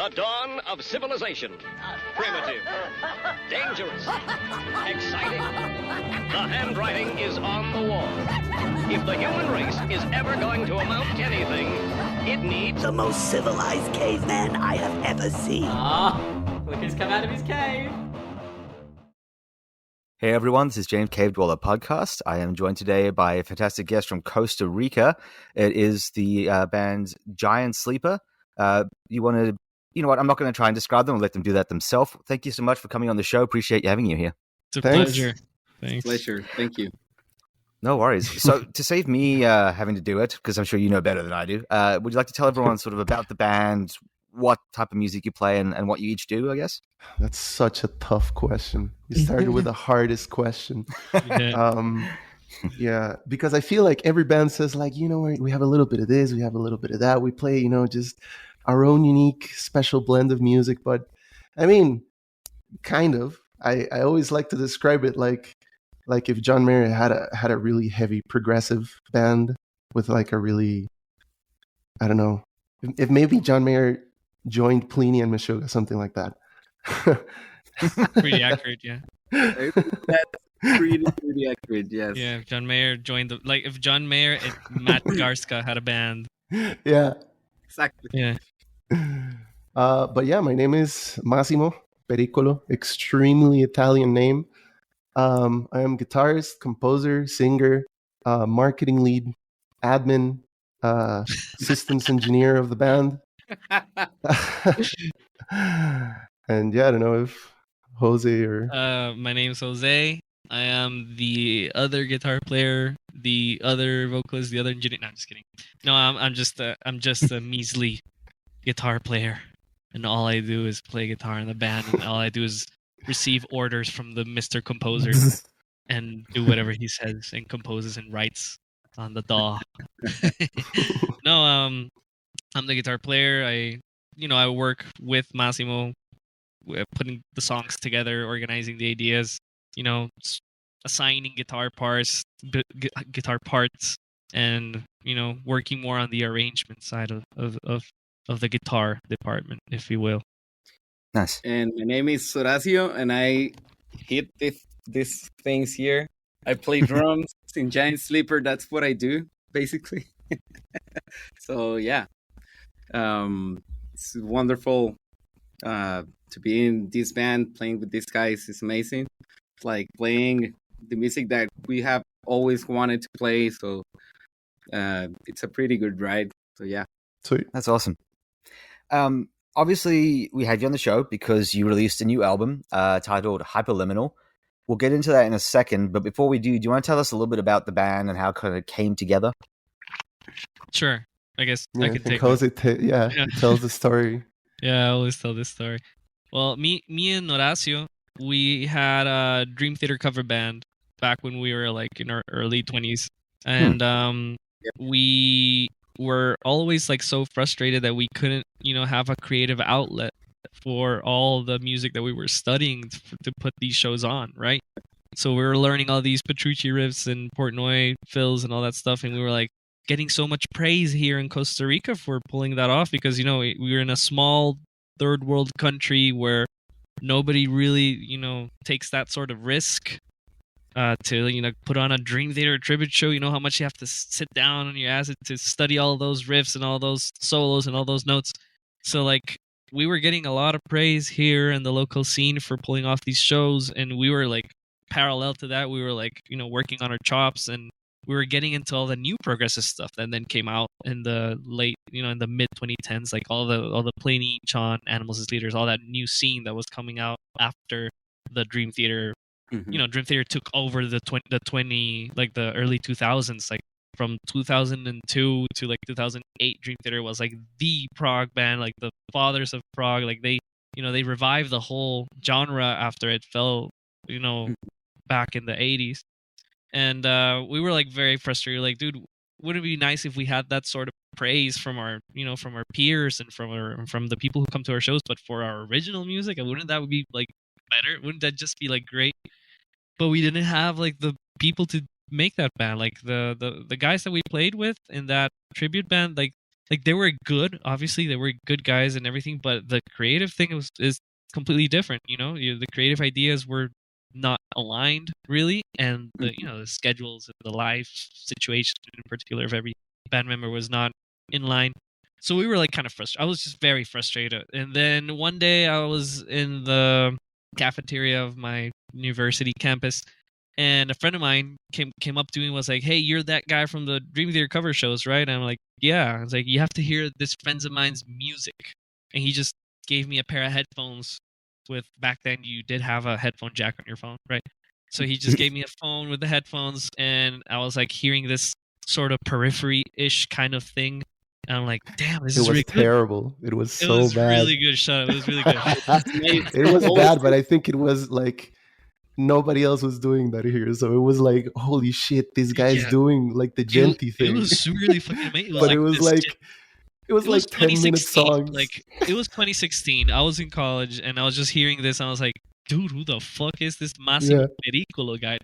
The dawn of civilization. Primitive. Dangerous. Exciting. The handwriting is on the wall. If the human race is ever going to amount to anything, it needs the most civilized caveman I have ever seen. Look who's come out of his cave. Hey everyone, this is James Cave Dweller Podcast. I am joined today by a fantastic guest from Costa Rica. It is the band Giant Sleeper. You know what, I'm not going to try and describe them. I'll let them do that themselves. Thank you so much for coming on the show. Appreciate having you here. It's a pleasure. Thanks. Pleasure. Thank you. No worries. So to save me having to do it, because I'm sure you know better than I do, would you like to tell everyone sort of about the band, what type of music you play and what you each do, I guess? That's such a tough question. You started with the hardest question. Yeah, because I feel like every band says like, you know, we have a little bit of this, we have a little bit of that. We play, you know, just our own unique, special blend of music. But I mean, kind of. I always like to describe it like if John Mayer had a really heavy progressive band with like a really, I don't know, if maybe John Mayer joined Pliny and Meshuggah, something like that. Pretty accurate, yeah. That's pretty accurate, yes. Yeah, if John Mayer joined if John Mayer and Matt Garska had a band. Yeah. Exactly. Yeah. But yeah, my name is Massimo Pericolo, extremely Italian name. I am guitarist, composer, singer, marketing lead, admin, systems engineer of the band. And yeah, I don't know if Jose or my name's Jose. I am the other guitar player, the other vocalist, the other engineer. No, I'm just kidding. No, I'm just a measly guitar player, and all I do is play guitar in the band, and all I do is receive orders from the Mr. Composer and do whatever he says and composes and writes on the DAW. No, I'm the guitar player. I work with Massimo, putting the songs together, organizing the ideas, assigning guitar parts, and working more on the arrangement side of the guitar department, if you will. Nice. And my name is Horacio, and I hit these things here. I play drums in Giant Sleeper. That's what I do, basically. So yeah, it's wonderful to be in this band, playing with these guys. Is amazing. It's like playing the music that we have always wanted to play. So it's a pretty good ride. So yeah, sweet. That's awesome. Obviously, we had you on the show because you released a new album titled Hyperliminal. We'll get into that in a second, but before we do you want to tell us a little bit about the band and how it kind of came together? Sure. I guess yeah, I can take it. Yeah, it tells the story. Yeah, I always tell this story. Well, me and Horacio, we had a Dream Theater cover band back when we were like in our early 20s. And we were always like so frustrated that we couldn't, have a creative outlet for all the music that we were studying to put these shows on, right? So we were learning all these Petrucci riffs and Portnoy fills and all that stuff, and we were like getting so much praise here in Costa Rica for pulling that off because, we were in a small third world country where nobody really, takes that sort of risk to, put on a Dream Theater tribute show. You know how much you have to sit down on your ass to study all those riffs and all those solos and all those notes. So like we were getting a lot of praise here in the local scene for pulling off these shows, and we were like parallel to that, we were like, working on our chops, and we were getting into all the new progressive stuff that then came out in the late, in the mid 2010s, like all the Pliny, Chon, Animals as Leaders, all that new scene that was coming out after the Dream Theater. Mm-hmm. Dream Theater took over the early 2000s, like from 2002 to like 2008. Dream Theater was like the prog band, like the fathers of prog. Like they revived the whole genre after it fell, back in the 80s. And we were like very frustrated. Like, dude, wouldn't it be nice if we had that sort of praise from our peers and from the people who come to our shows, but for our original music? And wouldn't that be like better? Wouldn't that just be like great? But we didn't have like the people to make that band. Like the guys that we played with in that tribute band, like like they were good. Obviously, they were good guys and everything, but the creative thing is completely different. The creative ideas were not aligned really, and the schedules and the life situation in particular of every band member was not in line. So we were like kind of frustrated. I was just very frustrated. And then one day I was in the cafeteria of my university campus, and a friend of mine came up to me and was like, "Hey, you're that guy from the Dream Theater cover shows, right?" And I'm like, "Yeah." I was like, "You have to hear this friend of mine's music." And he just gave me a pair of headphones with, back then you did have a headphone jack on your phone, right? So he just gave me a phone with the headphones, and I was like hearing this sort of periphery-ish kind of thing. And I'm like, damn, this It is was really terrible. It was good. It so was bad. really good. Shut up. It was really good. It was bad, but I think it was like nobody else was doing that here. So it was like, holy shit, this guy's Yeah. doing like the genty It thing. was really fucking amazing. But it was this like gen- it was it like was 10-minute 2016. songs. Like it was 2016. I was in college and I was just hearing this. And I was like, dude, who the fuck is this Massimo Pericolo guy?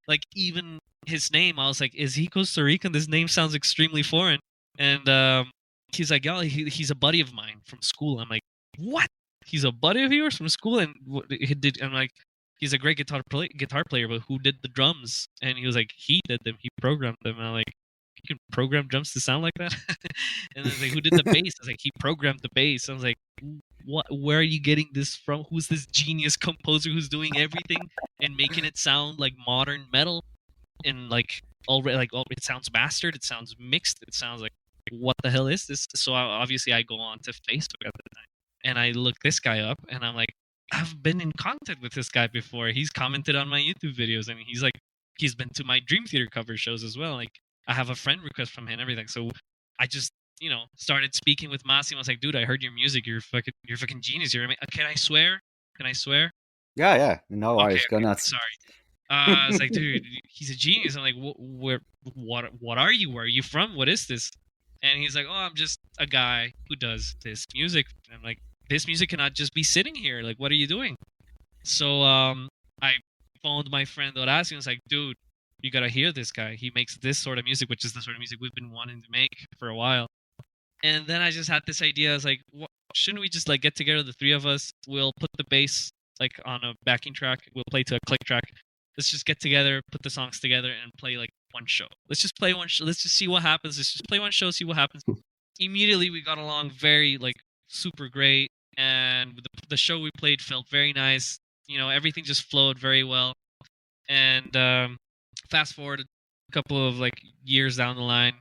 Like even his name, I was like, is he Costa Rican? This name sounds extremely foreign. And he's like, yeah, he's a buddy of mine from school. I'm like, what? He's a buddy of yours from school? And he did. I'm like, he's a great guitar player, but who did the drums? And he was like, he did them. He programmed them. And I'm like, you can program drums to sound like that? And then like, who did the bass? I was like, he programmed the bass. I was like, what? Where are you getting this from? Who's this genius composer who's doing everything and making it sound like modern metal? And like already, like it sounds mastered. It sounds mixed. It sounds like, what the hell is this? So obviously I go on to Facebook at the time and I look this guy up and I'm like, I've been in contact with this guy before. He's commented on my YouTube videos and he's been to my Dream Theater cover shows as well. Like I have a friend request from him and everything. So I just, started speaking with Massimo. I was like, dude, I heard your music. You're fucking genius. Can I swear? Can I swear? Yeah. No worries. Go nuts. Sorry. I was like, dude, he's a genius. I'm like, what are you? Where are you from? What is this? And he's like, oh, I'm just a guy who does this music. And I'm like, this music cannot just be sitting here. Like, what are you doing? So I phoned my friend Horacio and was like, dude, you gotta hear this guy. He makes this sort of music, which is the sort of music we've been wanting to make for a while. And then I just had this idea. I was like, shouldn't we just like get together, the three of us? We'll put the bass like on a backing track. We'll play to a click track. Let's just get together, put the songs together, and play like one show. Let's just play one show. Let's just see what happens. Let's just play one show, see what happens. Immediately, we got along very, like, super great. And the show we played felt very nice. Everything just flowed very well. And fast forward a couple of, like, years down the line,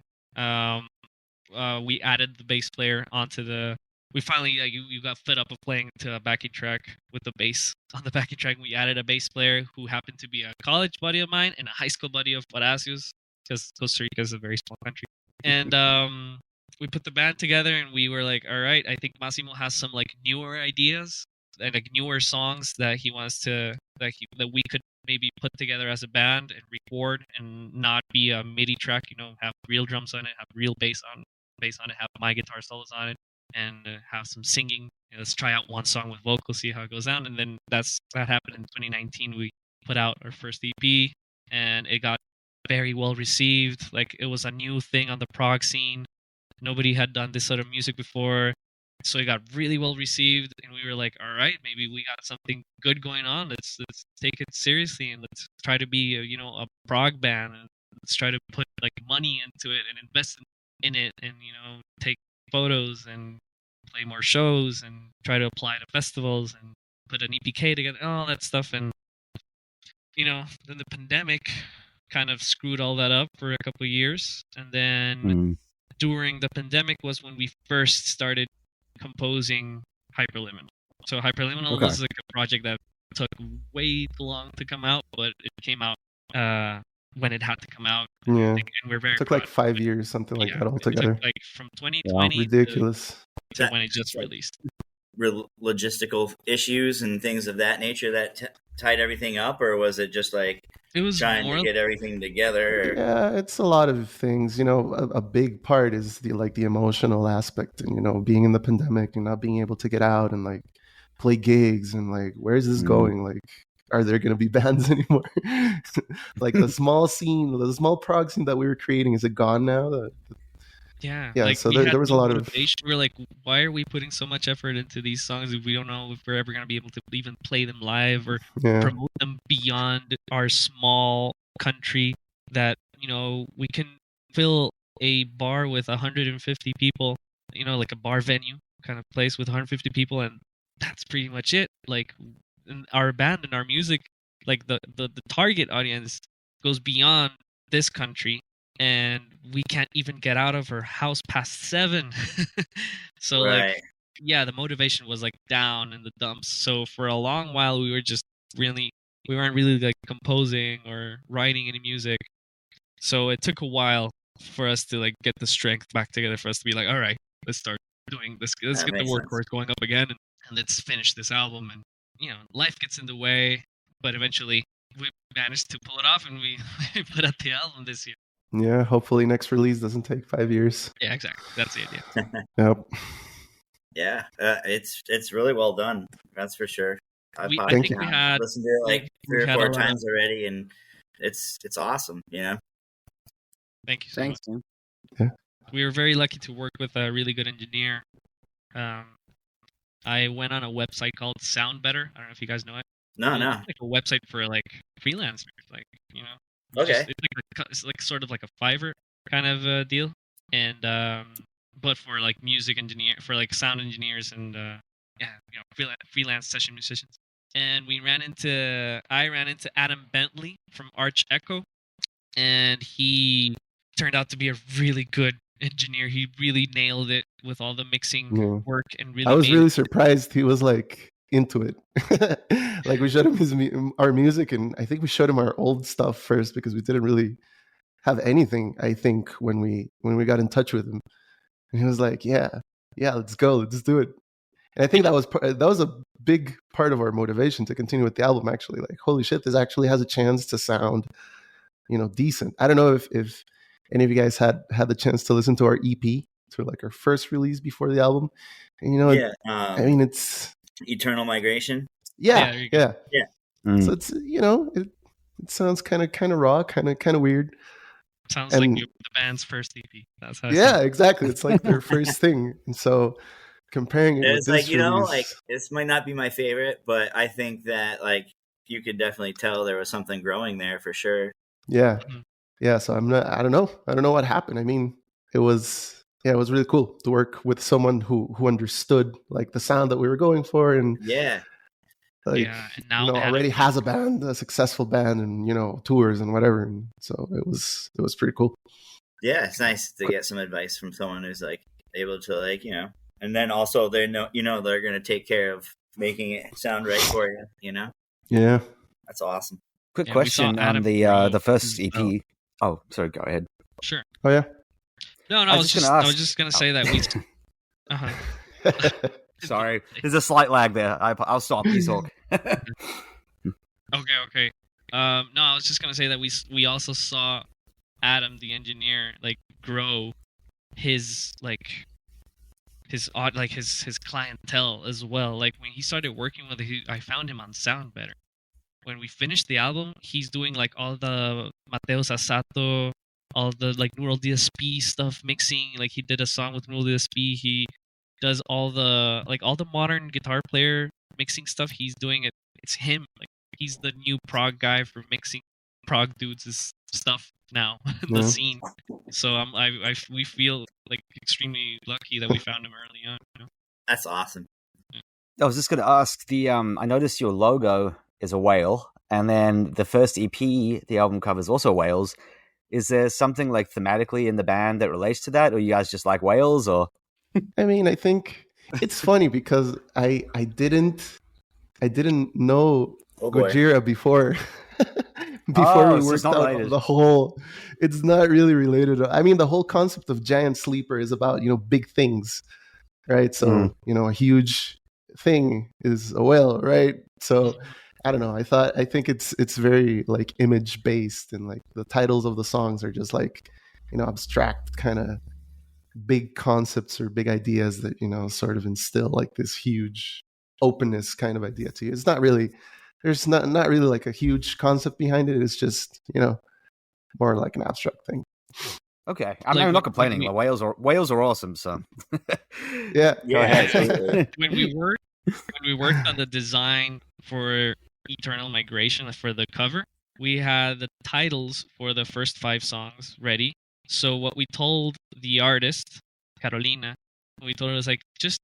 we added the bass player onto the... We finally, you got fed up of playing to a backing track with the bass on the backing track. We added a bass player who happened to be a college buddy of mine and a high school buddy of Horacio's, because Costa Rica is a very small country. And we put the band together, and we were like, all right, I think Massimo has some like newer ideas and like newer songs that he wants to that we could maybe put together as a band and record, and not be a MIDI track. Have real drums on it, have real bass on it, have my guitar solos on it, and have some singing. Let's try out one song with vocals, see how it goes down. And then that happened in 2019. We put out our first EP, and it got very well received. Like, it was a new thing on the prog scene. Nobody had done this sort of music before, so it got really well received. And we were like, all right, maybe we got something good going on. Let's take it seriously, and let's try to be a prog band, and let's try to put like money into it and invest in it, and take photos and play more shows and try to apply to festivals and put an EPK together, all that stuff. And then the pandemic kind of screwed all that up for a couple of years. And then during the pandemic was when we first started composing Hyperliminal. So Hyperliminal was like a project that took way too long to come out, but it came out when it had to come out. Yeah, and we're very it took like 5 years, something like that altogether. It took, like, from 2020 ridiculous to when it just released. Logistical issues and things of that nature that tied everything up, or was it just like it was trying to get everything together? Or... Yeah, it's a lot of things. A big part is the emotional aspect, and being in the pandemic and not being able to get out and like play gigs, and like, where's this going? Like, are there going to be bands anymore? Like the small scene, the small prog scene that we were creating, is it gone now? Yeah, Yeah, like so we there had was a no lot of motivation. We were like, why are we putting so much effort into these songs if we don't know if we're ever gonna be able to even play them live or yeah. promote them beyond our small country? That we can fill a bar with 150 people, like a bar venue kind of place with 150 people, and that's pretty much it. Like in our band and our music, like the target audience goes beyond this country, and we can't even get out of our house past 7. So like, Right. yeah, the motivation was like down in the dumps. So for a long while we weren't really like composing or writing any music. So it took a while for us to like get the strength back together for us to be like, all right, let's start doing this. Let's That get the makes sense. work going up again, and let's finish this album. And life gets in the way, but eventually we managed to pull it off, and we put out the album this year. Yeah, hopefully next release doesn't take 5 years. Yeah, exactly. That's the idea. Yep. Yeah, it's really well done. That's for sure. I Thank think you. we had listened to it like we 3 or had 4 a lot of- times already, and it's awesome. Thank you so Thanks, much. man. We were very lucky to work with a really good engineer. I went on a website called Sound Better. I don't know if you guys know it. No, It's no. like a website for like freelancers, like Okay. it's like sort of like a Fiverr kind of deal, and but for like for like sound engineers and freelance session musicians. And I ran into Adam Bentley from Arch Echo, and he turned out to be a really good engineer. He really nailed it with all the mixing Yeah. work, and really I was made really it. surprised he was like into it. Like we showed him our music, and I think we showed him our old stuff first because we didn't really have anything. I think when we got in touch with him, and he was like, "Yeah, let's go, let's do it." And I think that was a big part of our motivation to continue with the album. Actually, like, holy shit, this actually has a chance to sound, decent. I don't know if any of you guys had the chance to listen to our EP, to like our first release before the album. And Yeah. I mean, it's Eternal Migration. Yeah, there you go. So it's it sounds kind of raw, kind of weird. Sounds And- like the band's first EP. That's how. It Yeah, sounds. exactly. It's like their first thing, and so comparing it It's with like this release, like this might not be my favorite, but I think that like you could definitely tell there was something growing there for sure. yeah, Mhm. yeah. So I don't know what happened. I mean, it was really cool to work with someone who understood like the sound that we were going for, and Yeah. like Yeah, and now Adam- already has a successful band, and tours and whatever. And so it was pretty cool. Yeah, it's nice to get some advice from someone who's like able to like, and then also they know they're gonna take care of making it sound right for you, Yeah. That's awesome. Quick Yeah, we saw question on Adam the grow first as EP. well. Oh, sorry, go ahead. Sure. Oh yeah. No, I was just gonna I was ask- just gonna say that we. Sorry, there's a slight lag there. I'll stop. You talk. Okay. No, I was just gonna say that we also saw Adam, the engineer, like grow his his clientele as well. Like when he started working with it, I found him on Sound Better. When we finished the album, he's doing like all the Mateo Sasato, all the like Neural DSP stuff mixing. Like he did a song with Neural DSP. He does all the modern guitar player mixing stuff. He's doing it. It's him. Like he's the new prog guy for mixing prog dudes' stuff now in the Yeah. scene. So we feel like extremely lucky that we found him early on. That's awesome. I was just going to ask I noticed your logo is a whale, and then the first EP, the album cover is also whales. Is there something like thematically in the band that relates to that, or you guys just like whales, or? I mean, I think it's funny because I didn't know Oh boy. Gojira before Oh, we so worked it's not out related. the whole. It's not really related. I mean, the whole concept of Giant Sleeper is about big things, right? So a huge thing is a whale, right? So I don't know. I think it's very like image based, and like the titles of the songs are just like abstract kind of big concepts or big ideas that sort of instill like this huge openness kind of idea to you. It's not really there's not really like a huge concept behind it. It's just more like an abstract thing. Okay, I'm Like, not when complaining. we- The whales are awesome. So Yeah. Yeah, absolutely. when we worked on the design for Eternal Migration for the cover, we had the titles for the first 5 songs ready. So what we told the artist, Carolina, we told her was like, just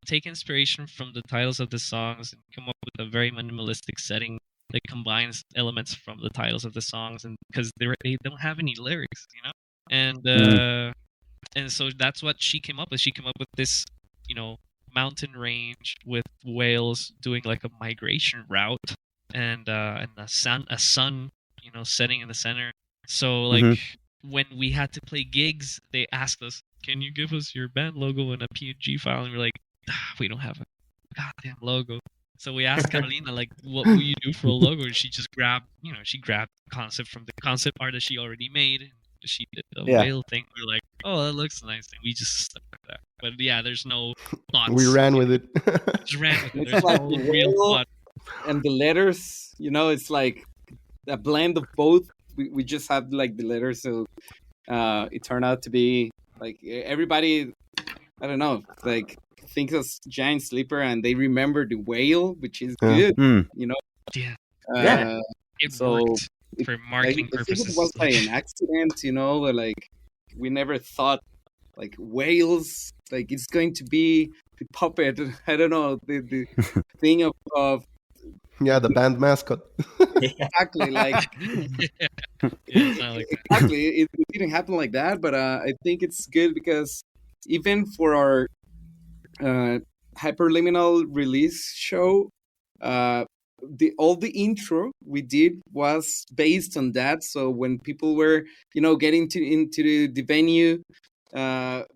take inspiration from the titles of the songs and come up with a very minimalistic setting that combines elements from the titles of the songs, and because they don't have any lyrics, and so that's what she came up with. She came up with this, mountain range with whales doing like a migration route, and a sun, setting in the center. So like when we had to play gigs, they asked us, "Can you give us your band logo in a PNG file?" And we're like, "We don't have a goddamn logo." So we asked Carolina, like, what will you do for a logo? And she just grabbed, concept from the concept art that she already made. And she did the whale thing. We were like, oh, that looks nice. And we just stuck with that. But yeah, there's no thoughts. We ran with it. Just ran with it. It's There's like no the real whale thought. and the letters, it's like a blend of both. We just had like the letters, so it turned out to be like everybody, I don't know, like thinks of Giant Sleeper and they remember the whale, which is good, Yeah. Yeah. It so worked for marketing I think purposes. it was like an accident, or like we never thought like whales, like it's going to be the puppet. I don't know, the thing of Yeah, the band mascot. exactly like Yeah, it's not like that. exactly it didn't happen like that, but I think it's good because even for our Hyperliminal release show, all the intro we did was based on that. So when people were getting into the venue,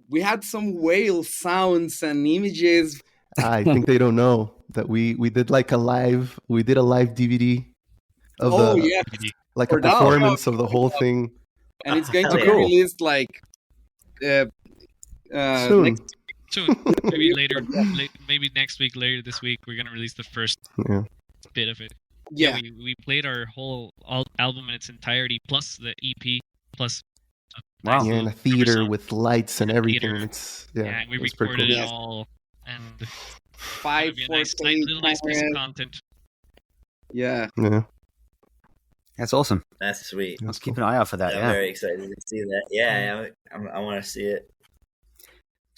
we had some whale sounds and images. I think they don't know that we did like a live DVD of Yeah, like a For that. performance of the whole thing. and it's going Hell to be yeah. released like Soon. Soon, maybe later, maybe next week, later this week, we're gonna release the first Yeah. bit of it. Yeah, we played our whole album in its entirety, plus the EP, plus Wow. Yeah, in a cover theater song. with lights and In a everything. theater. It's and we it's pretty recorded cool. it all, and 5 it'll be a 4K little nice piece of cameras. content. Yeah, Yeah. That's awesome. That's sweet. Let's keep an eye out for that. I'm Yeah. very excited to see that. Yeah, I want to see it.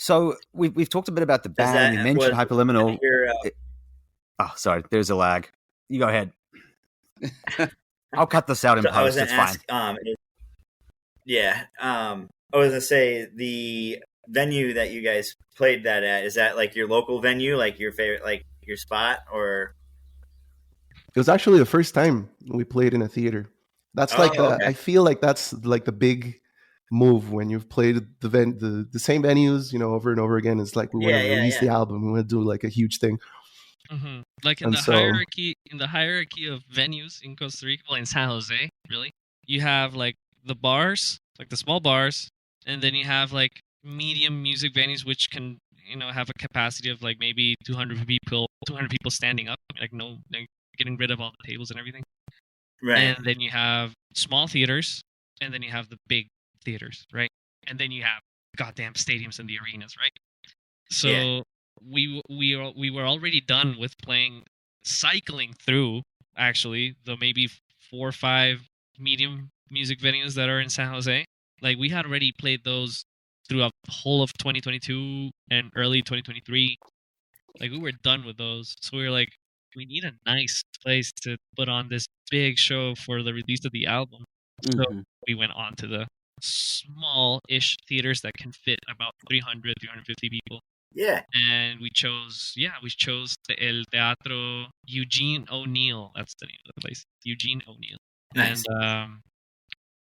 So we've talked a bit about the Does band. You that- mentioned was- Hyperliminal. Your, Oh, sorry. There's a lag. You go ahead. I'll cut this out in so I was post. gonna It's fine. ask, I was gonna say the venue that you guys played that at, is that like your local venue, like your favorite, like your spot, or It was actually the first time we played in a theater. That's Oh, like the okay. I feel like that's like the big move when you've played the same venues, over and over again. It's like we want to release the album. We want to do like a huge thing. Like in And the so- hierarchy of venues in Costa Rica, well, in San Jose, really, you have like the bars, like the small bars, and then you have like medium music venues, which can have a capacity of like maybe 200 people standing up, like getting rid of all the tables and everything. right? And then you have small theaters, and then you have the big theaters, right? And then you have goddamn stadiums and the arenas, right? So Yeah. we were already done with cycling through actually the maybe 4 or 5 medium music venues that are in San Jose. Like we had already played those throughout the whole of 2022 and early 2023. Like we were done with those, so we were like, we need a nice place to put on this big show for the release of the album. So we went on to the small-ish theaters that can fit about 300, 350 people. Yeah, And we chose El Teatro Eugene O'Neill. That's the name of the place. Eugene O'Neill. Nice. And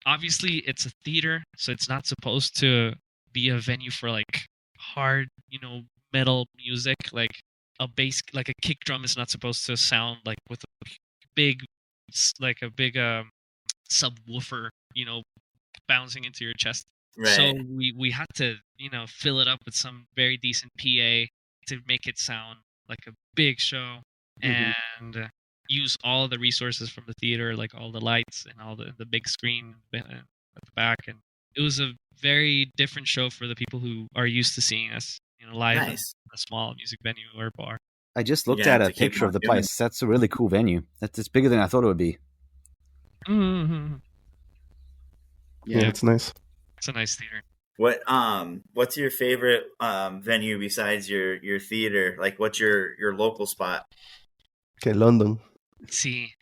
obviously it's a theater, so it's not supposed to be a venue for like hard, metal music. Like a bass, like a kick drum is not supposed to sound like with a big subwoofer, bouncing into your chest. right. So we had to, fill it up with some very decent PA to make it sound like a big show, and use all the resources from the theater, like all the lights and all the big screen at the back, and it was a very different show for the people who are used to seeing us, live in Nice. a small music venue or bar. I just looked Yeah, at to a keep picture on of the doing place. That's a really cool venue. It's bigger than I thought it would be. Mm-hmm. Yeah, it's nice. It's a nice theater. What's your favorite venue besides your theater? Like, what's your local spot? Okay, London. Let's see.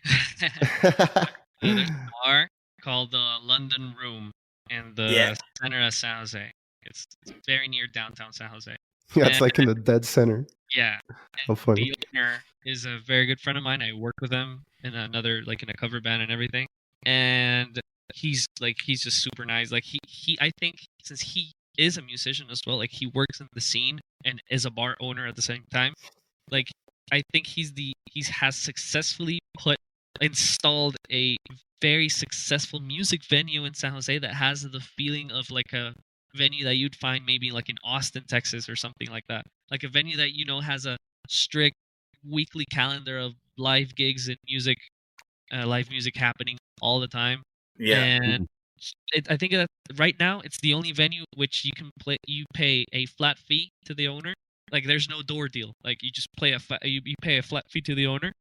There's a bar called the London Room in the center of San Jose. It's very near downtown San Jose. Yeah, it's like in the dead center. Yeah. How funny. The owner is a very good friend of mine. I work with him in another, like in a cover band and everything. And he's just super nice. Like I think since he is a musician as well, like he works in the scene and is a bar owner at the same time. Like I think he has successfully installed a very successful music venue in San Jose that has the feeling of like a venue that you'd find maybe like in Austin, Texas or something like that. Like a venue that has a strict weekly calendar of live gigs and live music happening all the time. Yeah. And I think that right now it's the only venue which you can play. You pay a flat fee to the owner. Like there's no door deal. Like you just you pay a flat fee to the owner,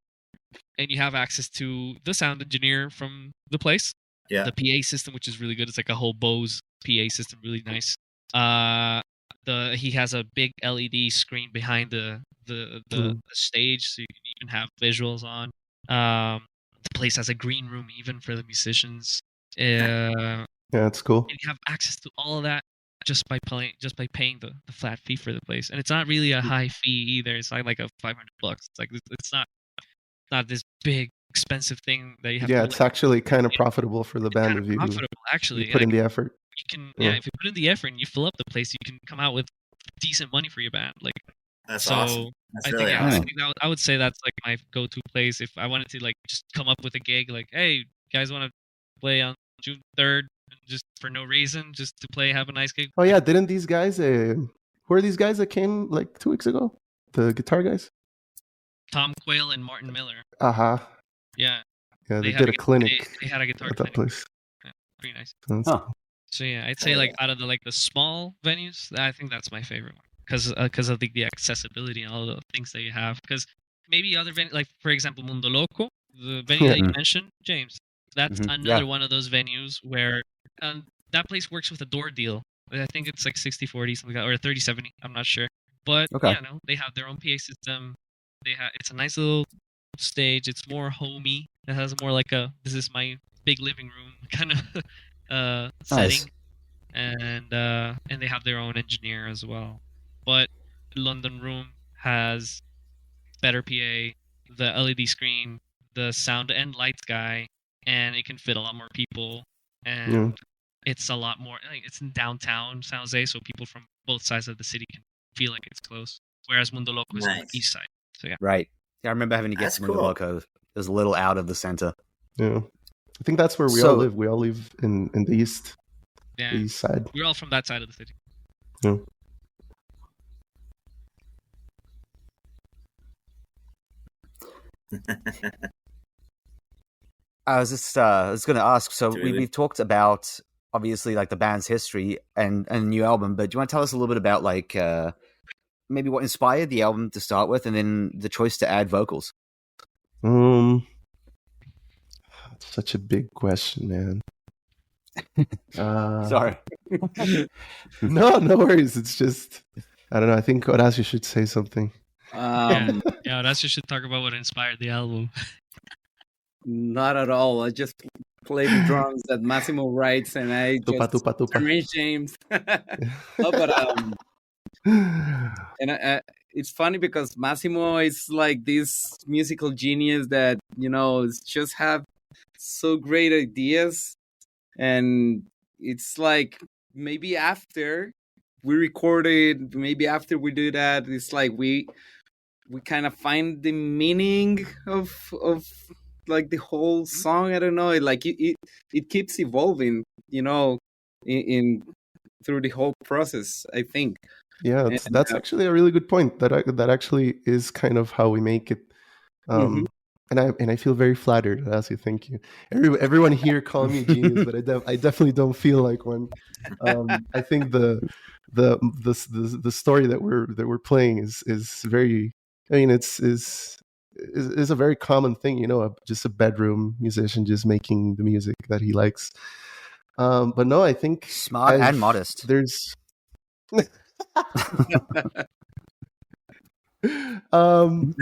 and you have access to the sound engineer from the place. Yeah. The PA system, which is really good. It's like a whole Bose PA system, really nice. He has a big LED screen behind the stage, so you can even have visuals on. The place has a green room even for the musicians. Yeah, it's cool. And you have access to all of that just by paying the flat fee for the place. And it's not really a high fee either. It's not like a $500. It's like it's not this big expensive thing that you have. Yeah, to it's actually kind of profitable for the band if you actually put in the effort. You can if you put in the effort and you fill up the place, you can come out with decent money for your band. Like that's awesome. That's really I awesome. think I would say that's like my go-to place if I wanted to like just come up with a gig. Like, hey, you guys want to play on June 3rd, just for no reason, just to play, have a nice gig. Oh yeah, didn't these guys? Who are these guys that came like 2 weeks ago? The guitar guys. Tom Quayle and Martin Miller. Uh-huh. Yeah. Yeah, they did a clinic. They had a guitar at that clinic. place. Yeah, pretty nice. Huh. So yeah, I'd say like out of the small venues, I think that's my favorite one because of the accessibility and all the things that you have. Because maybe other venues, like for example Mundo Loco, the venue that you mentioned, James, that's another one of those venues where that place works with a door deal. I think it's like 60-40 something like that, or 30-70. I'm not sure, but they have their own PA system. It's a nice little stage. It's more homey. It has more like this is my big living room kind of setting, and they have their own engineer as well. But London Room has better PA, the LED screen, the sound and lights guy, and it can fit a lot more people. And it's a lot more. Like, it's in downtown San Jose, so people from both sides of the city can feel like it's close. Whereas Mundo Loco is on the east side. So yeah. Right. Yeah, I remember having to get to Mundo Loco. It was a little out of the center. Yeah. I think that's where we all live. We all live in the east. Yeah. The east side. We're all from that side of the city. Yeah. I was going to ask. So we've talked about obviously like the band's history and a new album, but do you want to tell us a little bit about like maybe what inspired the album to start with, and then the choice to add vocals? Such a big question, man. Sorry. No worries. It's just I don't know. I think Horacio should say something. Horacio should talk about what inspired the album. Not at all. I just play the drums that Massimo writes, and I just arrange James. No, but and it's funny because Massimo is like this musical genius that just have so great ideas, and it's like maybe after we recorded, maybe after we do that, it's like we kind of find the meaning of like the whole song. I don't know. It keeps evolving, in through the whole process, I think. Yeah, that's actually a really good point. That actually is kind of how we make it. and I feel very flattered. Honestly, thank you. Everyone here call me a genius, but I definitely don't feel like one. I think the story that we're playing is very. I mean, is a very common thing, just a bedroom musician just making the music that he likes. But no, I think Smart and modest. There's um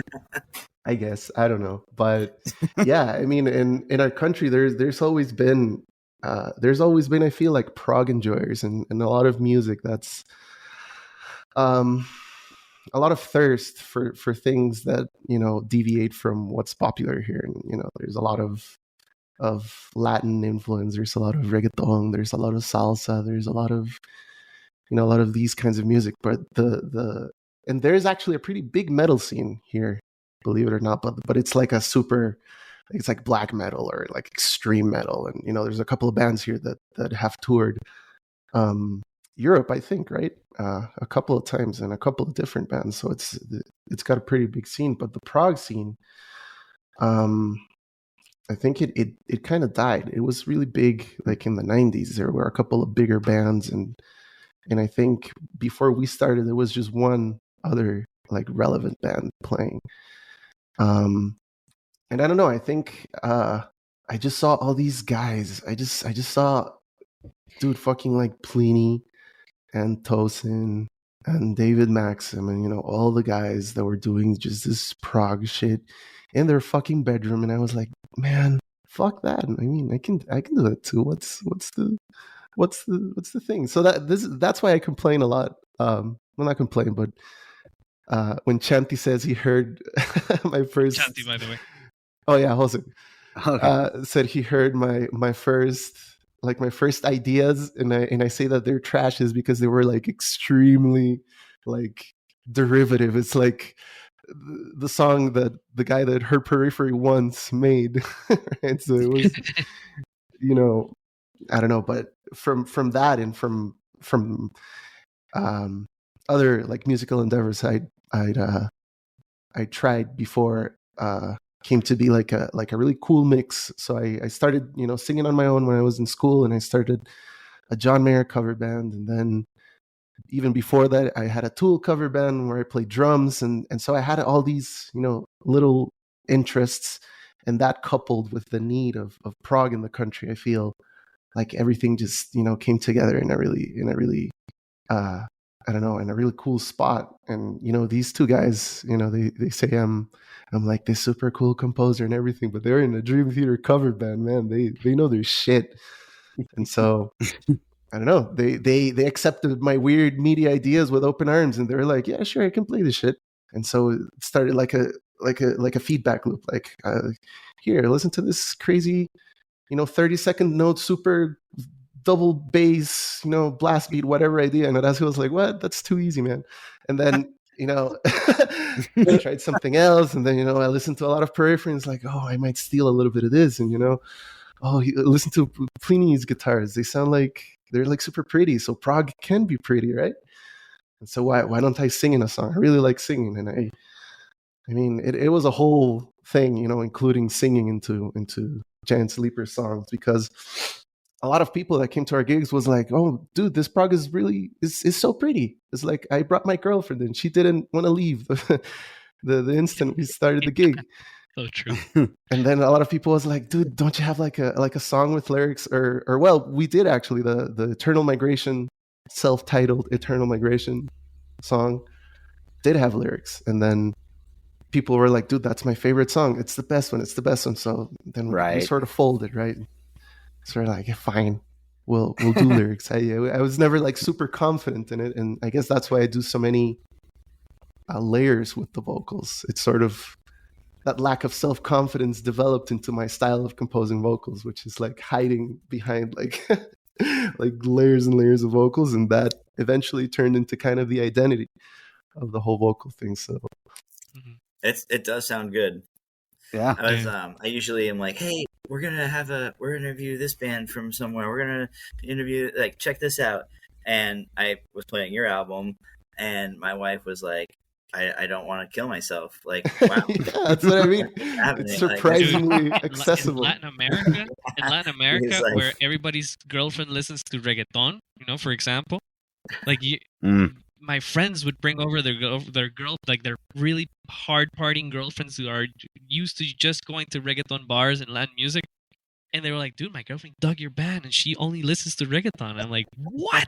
I guess, I don't know, but yeah, I mean, in our country, there's always been I feel like prog enjoyers and a lot of music that's um a lot of thirst for things that deviate from what's popular here, and there's a lot of Latin influence, there's a lot of reggaeton, there's a lot of salsa, there's a lot of a lot of these kinds of music, but the and there's actually a pretty big metal scene here, believe it or not, but it's like a super, it's like black metal or like extreme metal, and there's a couple of bands here that have toured Europe, I think, right, a couple of times, and a couple of different bands, so it's got a pretty big scene. But the prog scene, I think it kind of died. It was really big like in the 90s. There were a couple of bigger bands, and I think before we started, there was just one other like relevant band playing. And I don't know. I think I just saw all these guys. I just saw dude fucking like Pliny and Tosin and David Maxim and all the guys that were doing just this prog shit in their fucking bedroom, and I was like, man, fuck that. I mean, I can do that too. What's the thing? So that's why I complain a lot. Well, not complain, but when Chanti says he heard my first Chanti, by the way. Oh yeah, Jose. Okay. Said he heard my first ideas, and I say that they're trashes because they were like extremely like derivative. It's like the song that the guy that Her Periphery once made, right? So it was, I don't know, but from that and from other like musical endeavors I tried before came to be like a really cool mix. So I started singing on my own when I was in school, and I started a John Mayer cover band, and then even before that I had a Tool cover band where I played drums, and so I had all these little interests, and that coupled with the need of prog in the country, I feel like everything just came together in a really I don't know, in a really cool spot. And these two guys, they say I'm like this super cool composer and everything, but they're in a Dream Theater cover band, man. They know their shit. And so I don't know, they accepted my weird media ideas with open arms, and they were like, yeah, sure, I can play this shit. And so it started like a feedback loop, like here, listen to this crazy 30-second note, super double bass, blast beat, whatever idea. And Horacio was like, what? That's too easy, man. And then, I tried something else. And then, I listened to a lot of Periphery, and it's like, oh, I might steal a little bit of this. And, listen to Pliny's guitars. They sound like they're like super pretty. So prog can be pretty, right? And so why don't I sing in a song? I really like singing. And I mean, it was a whole thing, including singing into Giant Sleeper songs, because a lot of people that came to our gigs was like, oh, dude, this prog is really is so pretty. It's like, I brought my girlfriend and she didn't want to leave the instant we started the gig. So true. And then a lot of people was like, dude, don't you have like a song with lyrics? Or well, we did actually, the Eternal Migration, self-titled Eternal Migration song did have lyrics. And then people were like, dude, that's my favorite song. It's the best one. So then we sort of folded, right? So we're like, yeah, fine, we'll do lyrics. I was never like super confident in it, and I guess that's why I do so many layers with the vocals. It's sort of that lack of self-confidence developed into my style of composing vocals, which is like hiding behind like like layers and layers of vocals, and that eventually turned into kind of the identity of the whole vocal thing. So it does sound good. Yeah. I usually am like, hey, we're gonna interview this band from somewhere. We're gonna interview, like, check this out. And I was playing your album, and my wife was like, I don't want to kill myself. Like, wow. Yeah, that's what I mean. Happening, It's like- surprisingly In accessible. Latin America, He's like- where everybody's girlfriend listens to reggaeton, for example, like my friends would bring over their girl, like their really hard partying girlfriends who are used to just going to reggaeton bars and Latin music, and they were like, "Dude, my girlfriend dug your band, and she only listens to reggaeton." I'm like, "What?"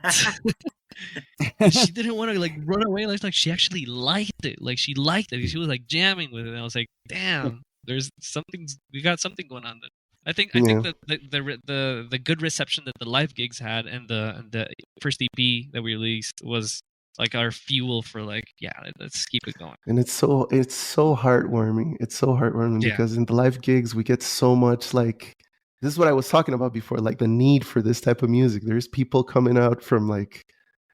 And she didn't want to like run away. Like she actually liked it. Like she liked it. She was like jamming with it. And I was like, "Damn, there's something. We got something going on there." I think that the good reception that the live gigs had and the first EP that we released was like our fuel for like, yeah, let's keep it going. And it's so heartwarming. It's so heartwarming Yeah. because in the live gigs we get so much like, this is what I was talking about before, like the need for this type of music. There's people coming out from like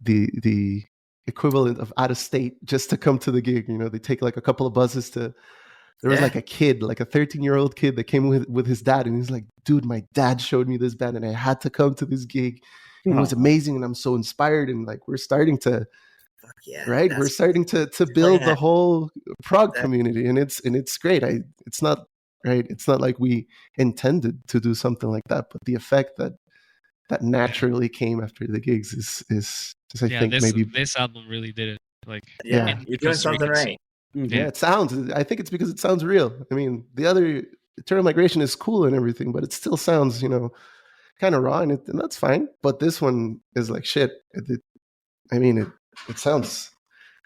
the equivalent of out of state just to come to the gig. They take like a couple of buses to. There was like a kid, like a 13-year-old kid that came with his dad, and he's like, "Dude, my dad showed me this band, and I had to come to this gig. And it was amazing, and I'm so inspired." And like we're starting to, right? We're starting to build the whole prog community, and it's great. It's not right. It's not like we intended to do something like that, but the effect that naturally came after the gigs is I think maybe this album really did it. Like, yeah, you're doing something right. Yeah, it sounds. I think it's because it sounds real. I mean, the other Eternal Migration is cool and everything, but it still sounds, kind of raw, and that's fine. But this one is like shit. It sounds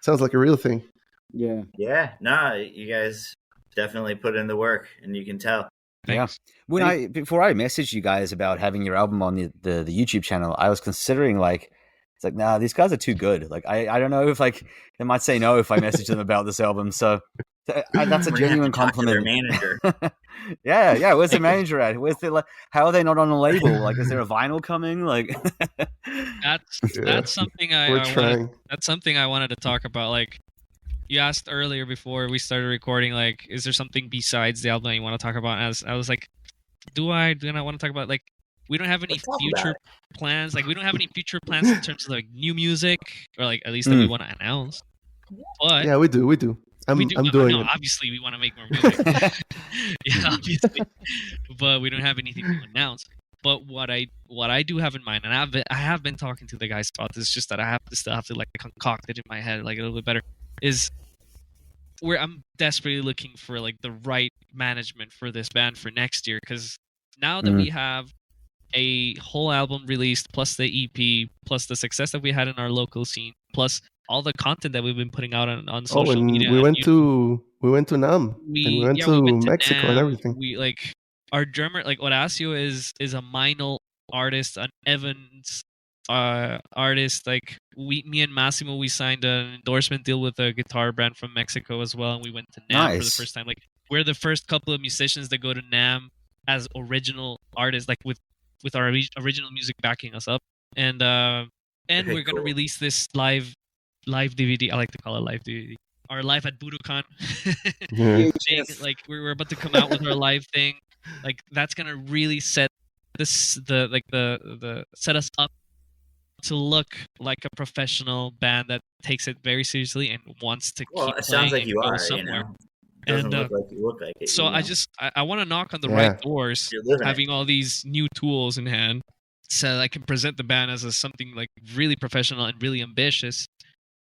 like a real thing. Yeah. Yeah. No, you guys definitely put in the work, and you can tell. thanks. Yeah. Before I messaged you guys about having your album on the YouTube channel, I was considering like, it's like, nah, these guys are too good. Like, I don't know if like they might say no if I message them about this album. So that's a genuine compliment. Their manager. yeah. Where's the manager at? How are they not on a label? Like, is there a vinyl coming? Like, that's something that's something I wanted to talk about. Like, you asked earlier before we started recording, like, is there something besides the album you want to talk about? As I was like, do not want to talk about, like, we don't have any future plans. Like, we don't have any future plans in terms of like new music, or like at least that we want to announce. But yeah, we do. I'm doing it. Obviously, we want to make more music. Yeah, obviously, but we don't have anything to announce. But what I do have in mind, and I have been talking to the guys about this. Just that I still have to like concoct it in my head like a little bit better. Is where I'm desperately looking for like the right management for this band for next year, because now that we have a whole album released, plus the EP, plus the success that we had in our local scene, plus all the content that we've been putting out on social media. We went to NAM, we went to Mexico NAM, and everything. We like our drummer, like Horacio is a Minor artist, an Evans artist. Like me and Massimo, we signed an endorsement deal with a guitar brand from Mexico as well, and we went to NAM for the first time. Like, we're the first couple of musicians that go to NAM as original artists, like with our original music backing us up, and we're gonna release this live DVD. I like to call it live DVD. Our live at Budokan. Like we're about to come out with our live thing. Like, that's gonna really set set us up to look like a professional band that takes it very seriously and wants to keep it sounds like playing you and go are somewhere. It doesn't look like you look like it. So I want to knock on the right doors, having all these new tools in hand, so I can present the band as something like really professional and really ambitious,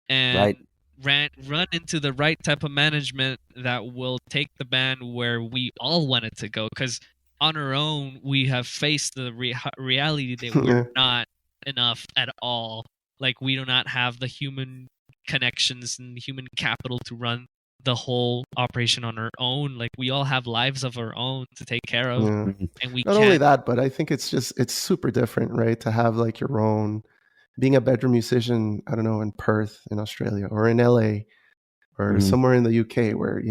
and run into the right type of management that will take the band where we all want it to go. Because on our own, we have faced the reality that we're not enough at all. Like, we do not have the human connections and human capital to run the whole operation on our own. Like, we all have lives of our own to take care of, and we not only that, but I think it's super different, right? To have like your own, being a bedroom musician, I don't know, in Perth in Australia, or in LA, or somewhere in the UK, where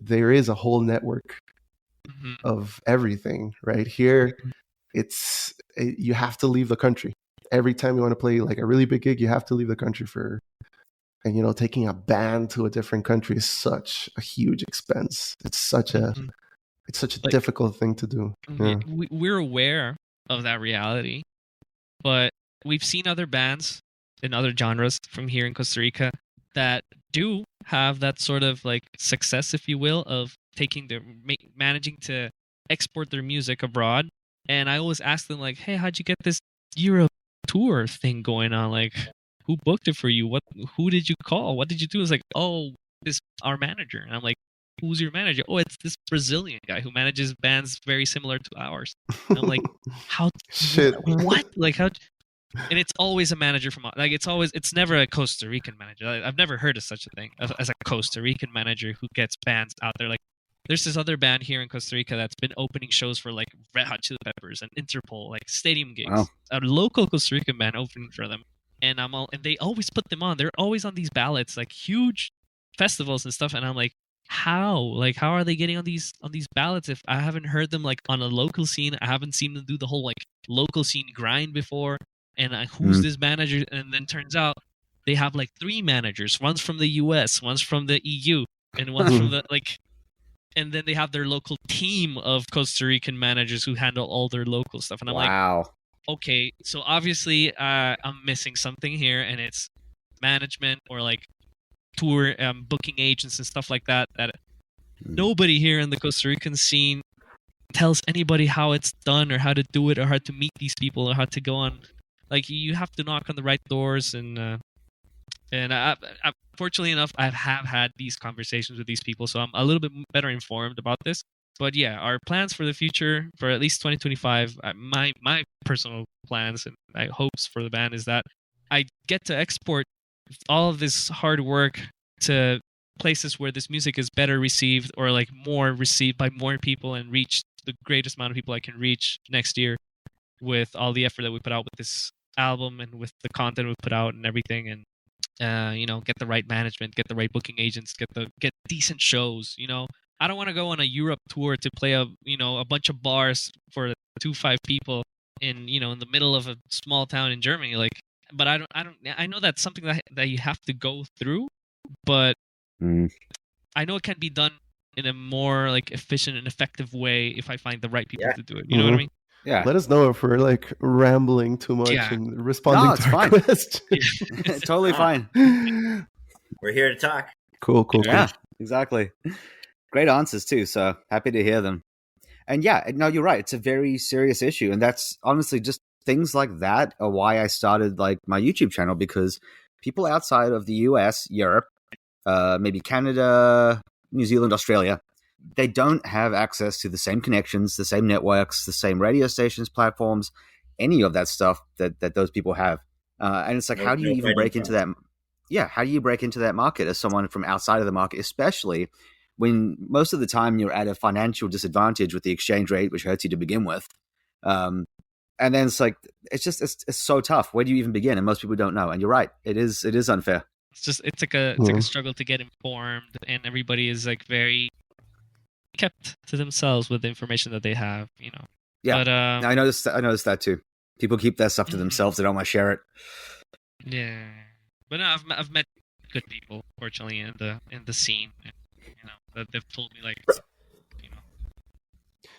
there is a whole network of everything. Right here, you have to leave the country every time you want to play like a really big gig. You have to leave the country and taking a band to a different country is such a huge expense. It's such a difficult thing to do. Yeah. We're aware of that reality, but we've seen other bands in other genres from here in Costa Rica that do have that sort of like success, if you will, of taking their managing to export their music abroad. And I always ask them like, "Hey, how'd you get this Europe tour thing going on? Like, who booked it for you? Who did you call? What did you do?" It's like, "Oh, this our manager." And I'm like, "Who's your manager?" "Oh, it's this Brazilian guy who manages bands very similar to ours." And I'm like, "How? Shit. What? Like how?" And it's always a manager from like it's never a Costa Rican manager. I've never heard of such a thing as a Costa Rican manager who gets bands out there. Like there's this other band here in Costa Rica that's been opening shows for like Red Hot Chili Peppers and Interpol, like stadium gigs. Wow. A local Costa Rican band opening for them, and they always put them on. They're always on these ballots, like huge festivals and stuff. And I'm like, how? Like how are they getting on these ballots if I haven't heard them like on a local scene? I haven't seen them do the whole like local scene grind before. And who's this manager? And then turns out they have like 3 managers. One's from the US, one's from the EU, and one's from the like. And then they have their local team of Costa Rican managers who handle all their local stuff. And I'm like, okay, so obviously I'm missing something here, and it's management or like tour booking agents and stuff like that. That nobody here in the Costa Rican scene tells anybody how it's done or how to do it or how to meet these people or how to go on. Like you have to knock on the right doors, and I, fortunately enough, I have had these conversations with these people, so I'm a little bit better informed about this. But yeah, our plans for the future, for at least 2025, my personal plans and my hopes for the band is that I get to export all of this hard work to places where this music is better received or like more received by more people and reach the greatest amount of people I can reach next year with all the effort that we put out with this album and with the content we put out and everything. And get the right management, get the right booking agents, get decent shows. I don't want to go on a Europe tour to play a bunch of bars for 2-5 people in the middle of a small town in Germany. Like, but I know that's something that you have to go through, but I know it can be done in a more like efficient and effective way if I find the right people to do it. You know what I mean? Yeah. Let us know if we're like rambling too much and responding to our questions. Totally fine. We're here to talk. Cool. Yeah, exactly. Great answers too. So happy to hear them. And yeah, no, you're right. It's a very serious issue. And that's honestly just things like that are why I started like my YouTube channel, because people outside of the US, Europe, maybe Canada, New Zealand, Australia, they don't have access to the same connections, the same networks, the same radio stations, platforms, any of that stuff that those people have. And it's like, how do you even break into that? Yeah, how do you break into that market as someone from outside of the market, especially when most of the time you're at a financial disadvantage with the exchange rate, which hurts you to begin with. And then it's like, it's so tough. Where do you even begin? And most people don't know. And you're right. It is unfair. It's like a struggle to get informed, and everybody is like very kept to themselves with the information that they have, Yeah, but I noticed that too. People keep their stuff to themselves. They don't want to share it. Yeah, but no, I've met good people, fortunately, in the scene, that they've told me like,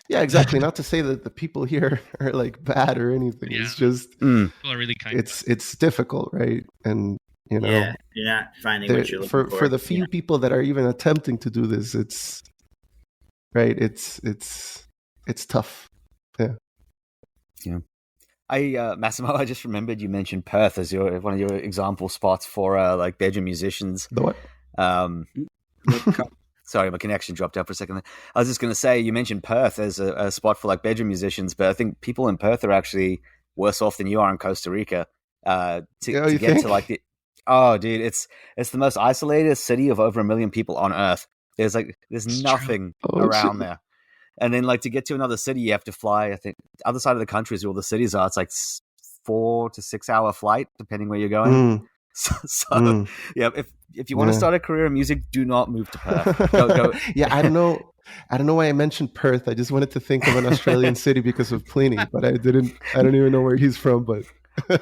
Yeah, exactly. Not to say that the people here are like bad or anything. Yeah. It's just people are really kind. it's difficult, right? And Yeah, you're not finding what you're looking for. For the few people that are even attempting to do this, it's right. It's tough. Yeah. Massimo, I just remembered you mentioned Perth as one of your example spots for like bedroom musicians. The what? Sorry, my connection dropped out for a second. I was just going to say, you mentioned Perth as a spot for like bedroom musicians, but I think people in Perth are actually worse off than you are in Costa Rica. To get to like dude, it's the most isolated city of over 1 million people on Earth. There's nothing around there. And then like to get to another city, you have to fly. I think the other side of the country is where all the cities are. It's like 4 to 6 hour flight, depending where you're going. So yeah, if you want to start a career in music, do not move to Perth. Go. Yeah, I don't know why I mentioned Perth. I just wanted to think of an Australian city because of Pliny, but I don't even know where he's from. But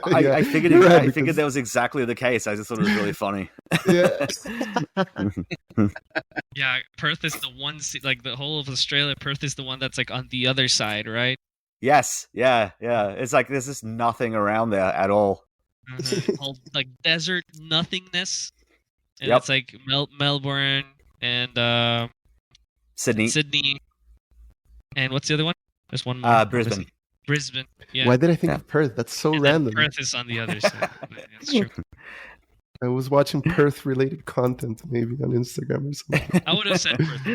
I figured that was exactly the case. I just thought it was really funny. Yeah. Yeah, Perth is the one, like the whole of Australia, Perth is the one that's like on the other side, right? Yes, yeah. It's like there's just nothing around there at all. All like desert nothingness. and Yep. it's like Melbourne and Sydney, Sydney, and what's the other one? There's one more. I'm Brisbane. missing. Brisbane. Yeah. Why did I think Yeah. of Perth? That's so and then random. Perth is on the other side. That's true. I was watching Perth related content maybe on Instagram or something. I would have said Perth.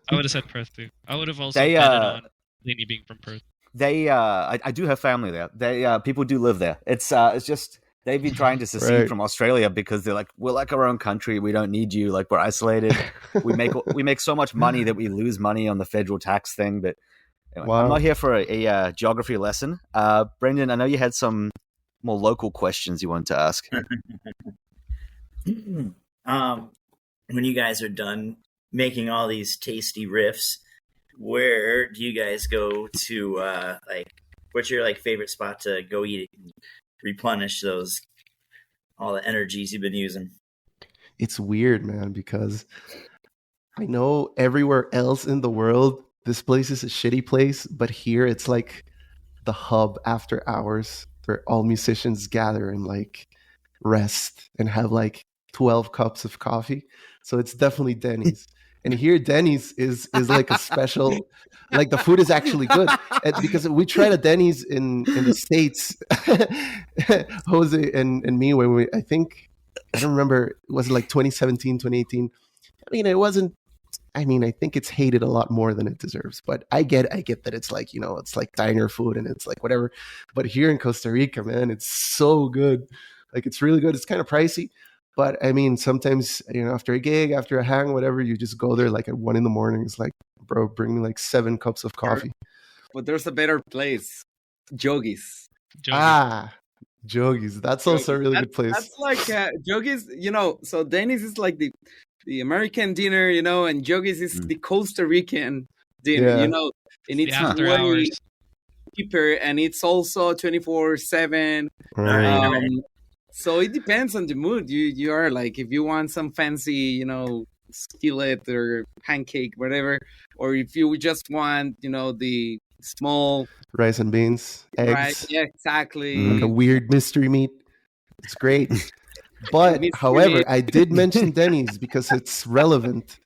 I would have said Perth too. I would have also They, betted on Laney being from Perth. They, I do have family there. They, people do live there. It's just they've been trying to secede Right. from Australia because they're like, we're like our own country. We don't need you. Like we're isolated. we make so much money that we lose money on the federal tax thing. But anyway, I'm Wow. not here for a geography lesson. Brendan, I know you had some more local questions you wanted to ask. When you guys are done making all these tasty riffs, where do you guys go to? What's your favorite spot to go eat and replenish all the energies you've been using? It's weird, man, because I know everywhere else in the world, this place is a shitty place, but here it's like the hub after hours where all musicians gather and like rest and have like 12 cups of coffee. So it's definitely Denny's. And here Denny's is like a special, like the food is actually good. And because we tried a Denny's in the States, Jose and me, when I don't remember, was it like 2017, 2018? I mean, it wasn't, I think it's hated a lot more than it deserves, but I get that it's like, it's like diner food and it's like whatever. But here in Costa Rica, man, it's so good. Like, it's really good. It's kind of pricey, but I mean, sometimes, after a gig, after a hang, whatever, you just go there like at 1 a.m. It's like, bro, bring me like 7 cups of coffee. But there's a better place, Jogi's. Jogi's. That's also a really good place. That's like Jogi's, so Denny's is like the American dinner, and Jogi's is the Costa Rican dinner, Yeah. and it's after way hours. cheaper, and it's also 24/7. Right. So it depends on the mood. You are like, if you want some fancy, skillet or pancake, whatever, or if you just want, the small Rice and beans, eggs, right? Yeah, exactly. like a weird mystery meat. It's great. But Mystery however, meat. I did mention Denny's because it's relevant,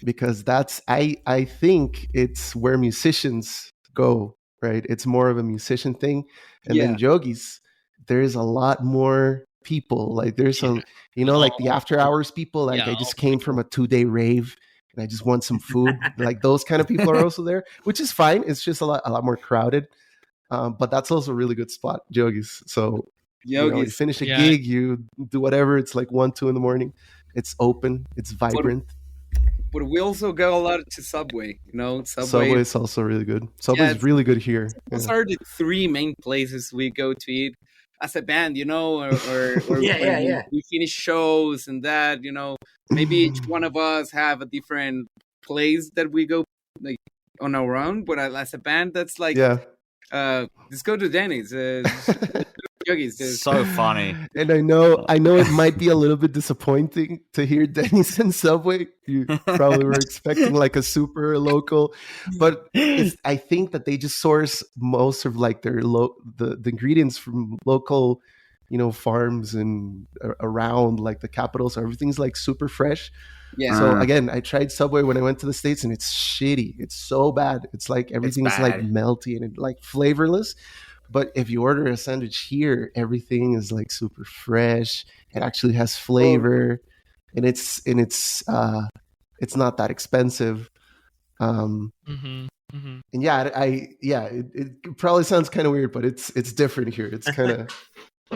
because that's I think it's where musicians go, right? It's more of a musician thing. And then Jogi's, there's a lot more people. Like there's some, like the after hours people. Like I just came from a 2-day rave and I just want some food. Like those kind of people are also there, which is fine. It's just a lot more crowded. But that's also a really good spot, Jogi's. So you finish a gig, you do whatever. It's like 1, 2 a.m. It's open. It's vibrant. But we also go a lot to Subway. Subway is also really good. Subway is really good here. Those are the 3 main places we go to eat as a band, or Yeah. we finish shows and that, maybe each one of us have a different place that we go like on our own. But as a band, that's like, let's go to Denny's. Jogi's. So funny. And I know it might be a little bit disappointing to hear Denny's and Subway. You probably were expecting like a super local, but I think that they just source most of like their the ingredients from local, farms and around like the capital. So everything's like super fresh. Yeah. So again, I tried Subway when I went to the States and it's shitty. It's so bad. It's like everything's like melty and like flavorless. But if you order a sandwich here, everything is like super fresh. It actually has flavor, and it's not that expensive. And it probably sounds kind of weird, but it's different here. It's kind of.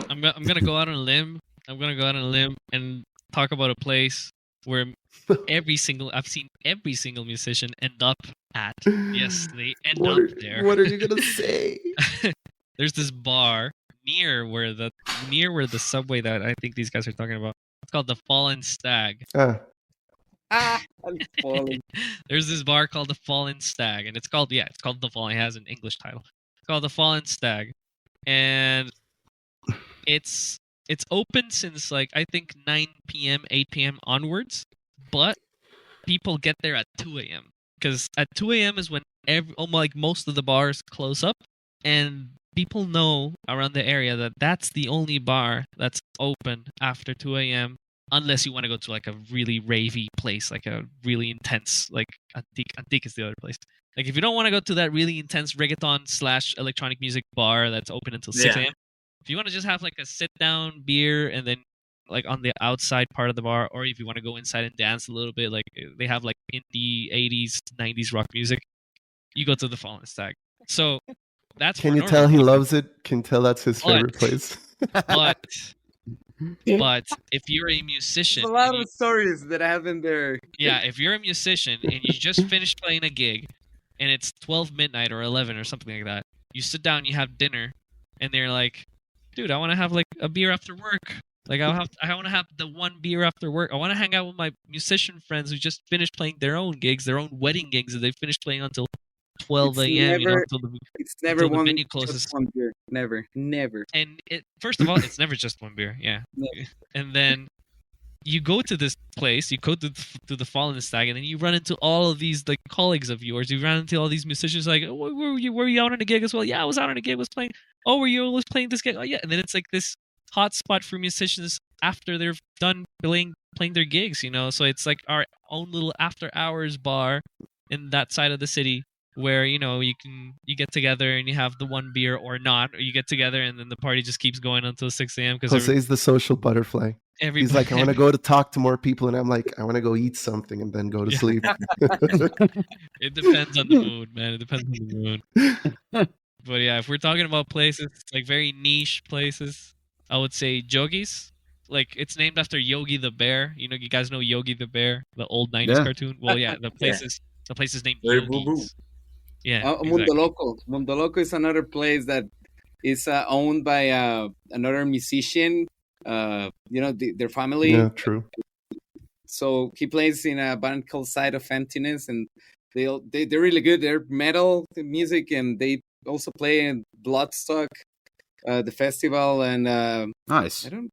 I'm gonna go out on a limb. I'm gonna go out on a limb and talk about a place where I've seen every single musician end up at. Yes, they end up there. What are you gonna say? There's this bar near where the Subway that I think these guys are talking about. It's called the Fallen Stag. There's this bar called the Fallen Stag, and it's called the Fallen. It has an English title. It's called the Fallen Stag, and it's open since like I think 9 p.m., 8 p.m. onwards, but people get there at 2 a.m. because at 2 a.m. is when most of the bars close up, and people know around the area that that's the only bar that's open after 2 a.m. unless you want to go to like a really ravey place, like a really intense, like Antique is the other place. Like if you don't want to go to that really intense reggaeton / electronic music bar that's open until 6 Yeah. a.m. If you want to just have like a sit down beer and then like on the outside part of the bar, or if you want to go inside and dance a little bit, like they have like indie 80s, 90s rock music, you go to the Fallen Stag. So that's Can for you normal tell he people. loves it? Can you tell that's his favorite But- place? But if you're a There's musician, a lot and you- of stories that happened there. yeah, if you're a musician and you just finished playing a gig, and it's 12 midnight or 11 or something like that, you sit down, you have dinner, and they're like, "Dude, I want to have like a beer after work. Like I want to have the one beer after work. I want to hang out with my musician friends who just finished playing their own gigs, their own wedding gigs that they finished playing until 12 It's a.m. You know, never- until the It's never Until the one, venue just closes. one beer. Never. And it first of all, it's never just one beer, yeah. No. And then you go to this place, you go to the Fallen Stag, and then you run into all of these like colleagues of yours. You run into all these musicians, like, oh, were you out on a gig as well? Yeah, I was out on a gig, was playing. Oh, were you always playing this gig? Oh, yeah. And then it's like this hot spot for musicians after they're done playing their gigs, you know. So it's like our own little after hours bar in that side of the city, where you know you get together and you have the one beer or not, or you get together and then the party just keeps going until 6 a.m. because Jose's the social butterfly. He's like, I want to go to talk to more people, and I'm like, I want to go eat something and then go to Yeah. sleep. It depends on the mood, man. It depends on the mood. But yeah, if we're talking about places, like very niche places, I would say Jogi's. Like it's named after Yogi the Bear. You know, you guys know Yogi the Bear, the old '90s Yeah. cartoon. Well, yeah, the place is named Very boo-boo. Yogi's. Yeah, Mundo exactly. Loco. Mundo Loco is another place that is owned by another musician. You know, their family. Yeah, true. So he plays in a band called Side of Emptiness, and they're really good. They're metal music, and they also play in Bloodstock, the festival, and Nice. I don't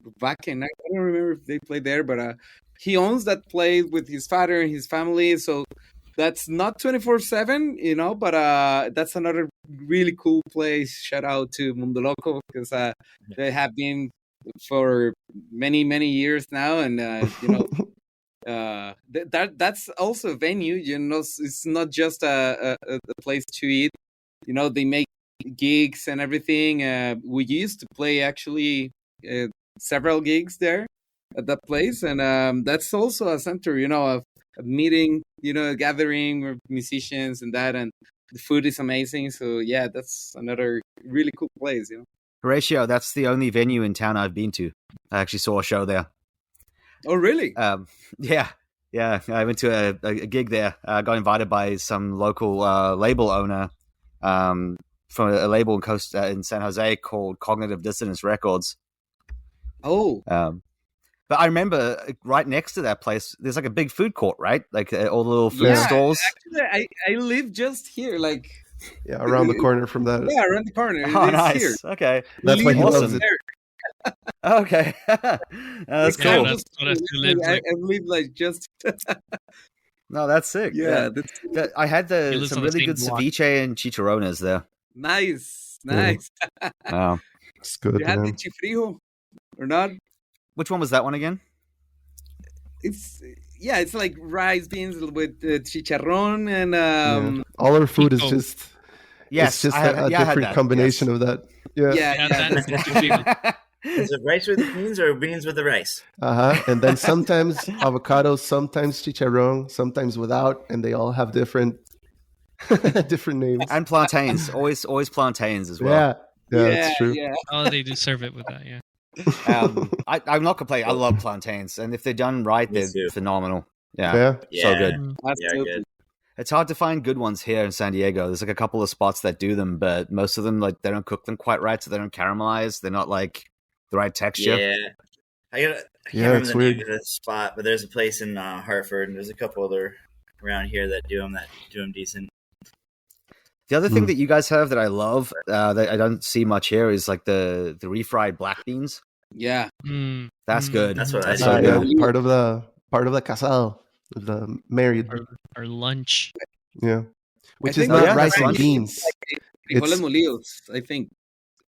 remember if they play there, but he owns that place with his father and his family. So that's not 24/7, you know, but that's another really cool place. Shout out to Mundo Loco, because they have been for many years now, and you know. That's also a venue, you know. It's not just a place to eat, you know. They make gigs and everything. We used to play actually several gigs there at that place, and that's also a center, you know, of meeting, you know, gathering with musicians and that, and the food is amazing. So yeah, that's another really cool place, you know. Horatio, that's the only venue in town I've been to. I actually saw a show there. Oh really? Yeah. I went to a gig there. Got invited by some local label owner from a label in San Jose called Cognitive Dissonance Records. Oh. But I remember right next to that place, there's like a big food court, right? Like all the little food Yeah, stalls. actually, I live just here, like Yeah, around the corner from that. yeah, around the corner. Oh, It's nice. here. Okay. That's why he Awesome. loves it. Okay. That's Yeah, cool. that's what I still live I like. live like just No, that's sick. yeah. That's I had He lives some on the really same good block. ceviche and chicharrones there. nice. Yeah. Wow. It's good, You had the man. chifrijo or not? Which one was that one again? It's it's like rice beans with chicharrón and Yeah. All our food is Pico. just Yes, it's just I had a that, different combination of that. Yeah. Yeah, that's the Is it rice with the beans or beans with the rice? And then sometimes avocado, sometimes chicharrón, sometimes without, and they all have different different names. And plantains, always plantains as well. Yeah, that's true. Yeah. Oh, they do serve it with that, yeah. I'm not complaining. I love plantains, and if they're done right, Me they're too. phenomenal. Yeah, Yeah. so Yeah. good. Absolutely. good. It's hard to find good ones here in San Diego. There's like a couple of spots that do them, but most of them like they don't cook them quite right, so they don't caramelize. They're not like the right texture. Yeah. I can't Yeah, remember it's the weird. name of the spot, but there's a place in Hartford, and there's a couple other around here that do them decent. The other thing that you guys have that I love that I don't see much here is like the refried black beans. Yeah. Mm, That's good. That's what I That's do. so Yeah, good. part of the casal, the married. our lunch. Yeah, which I is think not yeah, rice that's and lunch. beans. Frijoles It's- molidos, I think.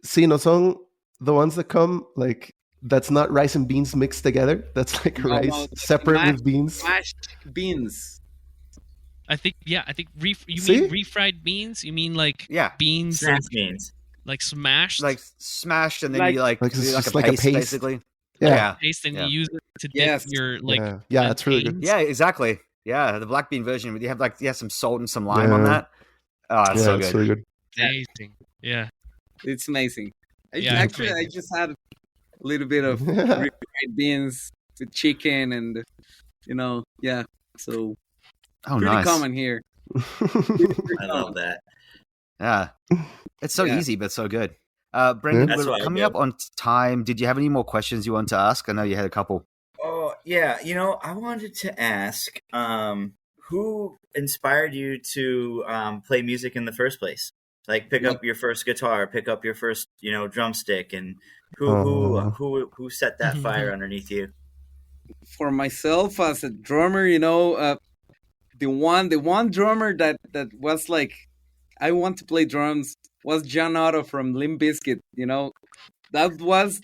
Sí, no son the ones that come like That's not rice and beans mixed together. That's like No, rice separate with beans. mashed beans. I think you See? mean refried beans? You mean like Yeah. beans Snatch beans. like smashed, Like smashed, and then Like- you like Like it's do just a like a paste, paste. basically. Yeah. paste, and Yeah. you use it to dip Yes. your like. Yeah, it's really good. plantains? Yeah, exactly. Yeah, the black bean version. You have some salt and some lime on Yeah. that. Oh, it's Yeah, so it's good. really good. Amazing. Yeah. It's amazing. Yeah, Actually, it's I just had a little bit of Yeah. refried beans with chicken, and yeah. So Oh, pretty nice. common here. I love that. Yeah, it's so Yeah. easy but so good. Brendan, That's we're what I coming do. up on time. Did you have any more questions you want to ask? I know you had a couple. Oh yeah, I wanted to ask, who inspired you to play music in the first place? Like pick up your first guitar, pick up your first, drumstick, and who set that fire underneath you? For myself as a drummer, the one drummer that was like, I want to play drums was John Otto from Limp Bizkit. That was,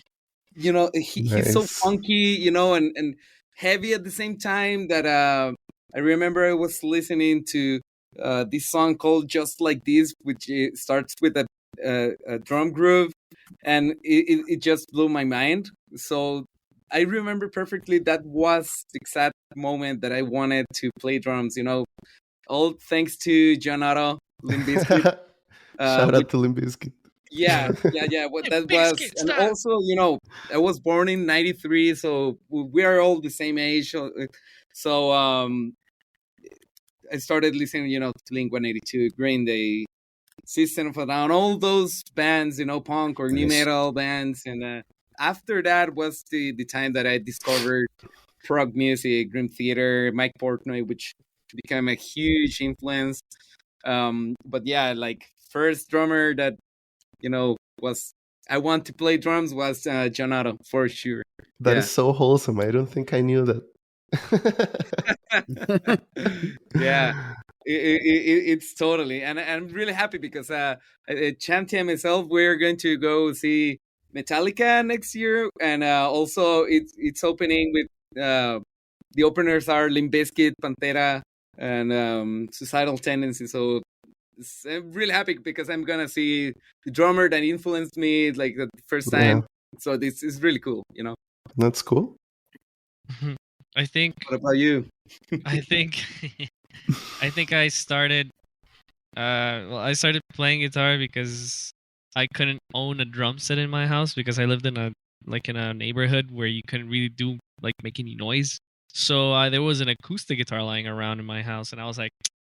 he's so Nice. funky, and heavy at the same time that I remember I was listening to this song called Just Like This, which starts with a drum groove, and it just blew my mind. So I remember perfectly that was the exact moment that I wanted to play drums, all thanks to John Otto, Limp Bizkit. Shout which- out to Limp Bizkit. yeah. What that Limp was, Bizkit and style. also, I was born in '93, so we are all the same age. So I started listening, to Blink-182, Green Day, System of a Down, all those bands, punk or new Nice. metal bands, and after that was the time that I discovered prog music, Dream Theater, Mike Portnoy, which became a huge influence. But yeah, like first drummer that was I want to play drums was John Otto for sure. That Yeah. is so wholesome. I don't think I knew that. Yeah, it's totally, and I'm really happy because Chanty and myself we're going to go see Metallica next year, and also it's opening with the openers are Limp Bizkit, Pantera, and Suicidal Tendency. So I'm really happy because I'm gonna see the drummer that influenced me like the first time. Yeah. So this is really cool. That's cool. I think What about you? I think I think I started I started playing guitar because I couldn't own a drum set in my house because I lived in a neighborhood where you couldn't really do make any noise. So there was an acoustic guitar lying around in my house, and I was like,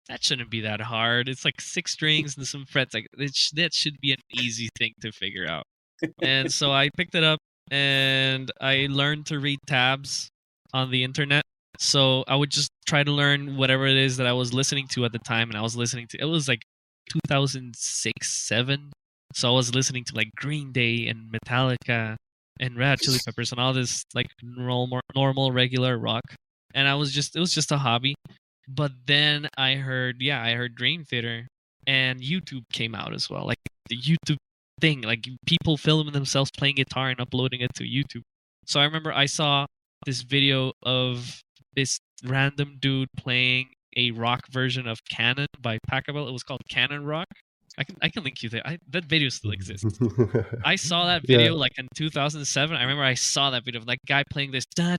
that shouldn't be that hard. It's like 6 strings and some frets. Like that should be an easy thing to figure out. And so I picked it up and I learned to read tabs on the internet. So I would just try to learn whatever it is that I was listening to at the time, and I was listening to it was like 2006-7. So I was listening to like Green Day and Metallica and Red Hot Chili Peppers and all this like normal regular rock. And it was just a hobby. But then I heard Dream Theater, and YouTube came out as well. Like the YouTube thing, like people filming themselves playing guitar and uploading it to YouTube. So I remember I saw this video of this random dude playing a rock version of Canon by Pachelbel. It was called Canon Rock. I can link you there. That video still exists. I saw that video like in 2007. I remember I saw that video of that guy playing this and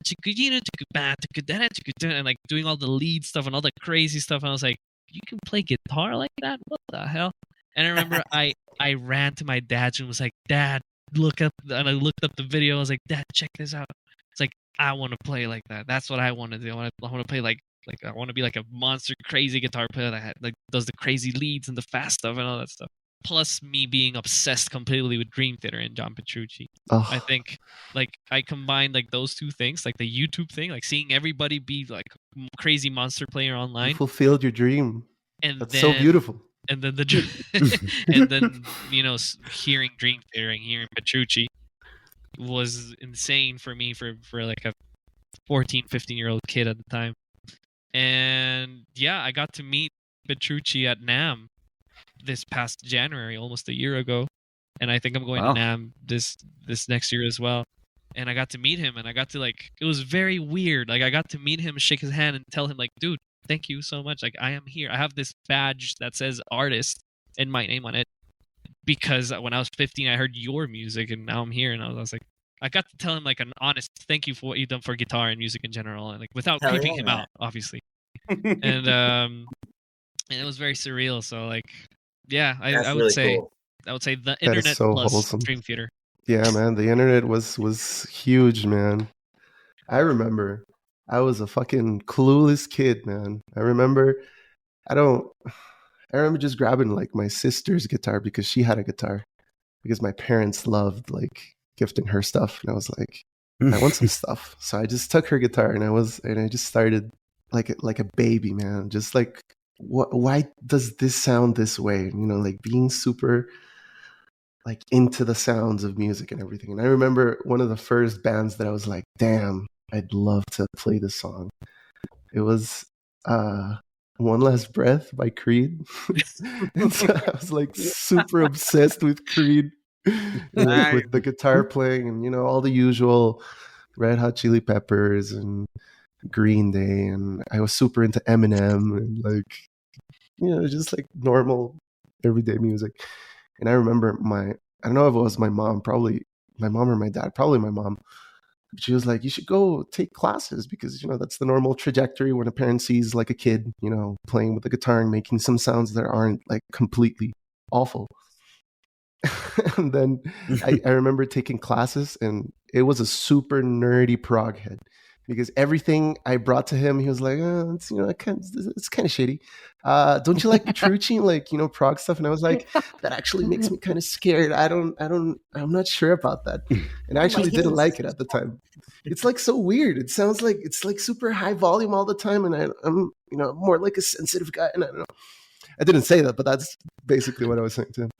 like doing all the lead stuff and all the crazy stuff. And I was like, you can play guitar like that? What the hell? And I remember I ran to my dad's and was like, Dad, look up. And I looked up the video. I was like, Dad, check this out. It's like, I want to play like that. That's what I want to do. I want to play like I want to be like a monster crazy guitar player that does the crazy leads and the fast stuff and all that stuff. Plus me being obsessed completely with Dream Theater and John Petrucci. Oh, I think like I combined like those two things, like the YouTube thing, like seeing everybody be like crazy monster player you online, fulfilled your dream. and That's then so beautiful. and then and then hearing Dream Theater and hearing Petrucci was insane for me for like a 14-15-year-old kid at the time. And yeah, I got to meet Petrucci at NAMM this past January, almost a year ago, and I think I'm going Wow. to NAMM this next year as well. and I got to meet him, and I got to like, it was very weird. Like I got to meet him, shake his hand, and tell him like, dude, thank you so much. Like I am here. I have this badge that says artist and my name on it because when I was 15, I heard your music, and now I'm here, and I was like, I got to tell him like an honest thank you for what you've done for guitar and music in general, and like without Hell creeping yeah, him man. out, obviously. And it was very surreal. So like, yeah, That's I would really say cool. the That is internet so plus wholesome. Dream Theater. Yeah, man, the internet was huge, man. I remember I was a fucking clueless kid, man. I remember just grabbing like my sister's guitar because she had a guitar because my parents loved like gifting her stuff, and I was like, I want some stuff. So I just took her guitar and I just started like a baby, man. Just like, why does this sound this way? You know, like being super like into the sounds of music and everything. And I remember one of the first bands that I was like, damn, I'd love to play this song. It was One Last Breath by Creed. And so I was like super obsessed with Creed. Like with the guitar playing and, you know, all the usual Red Hot Chili Peppers and Green Day. And I was super into Eminem and like, you know, just like normal everyday music. And I remember I don't know if it was my mom, probably my mom or my dad, probably my mom. She was like, you should go take classes because, you know, that's the normal trajectory when a parent sees like a kid, you know, playing with the guitar and making some sounds that aren't like completely awful. And then I remember taking classes, and it was a super nerdy prog head because everything I brought to him, he was like, oh, it's, you know, it's kind of shitty. Don't you like Petrucci, like, you know, prog stuff? And I was like, that actually makes me kind of scared. I'm not sure about that. And I actually didn't like it at the time. It's like so weird. It sounds like it's like super high volume all the time. And I'm, you know, more like a sensitive guy. And I don't know. I didn't say that, but that's basically what I was saying to him.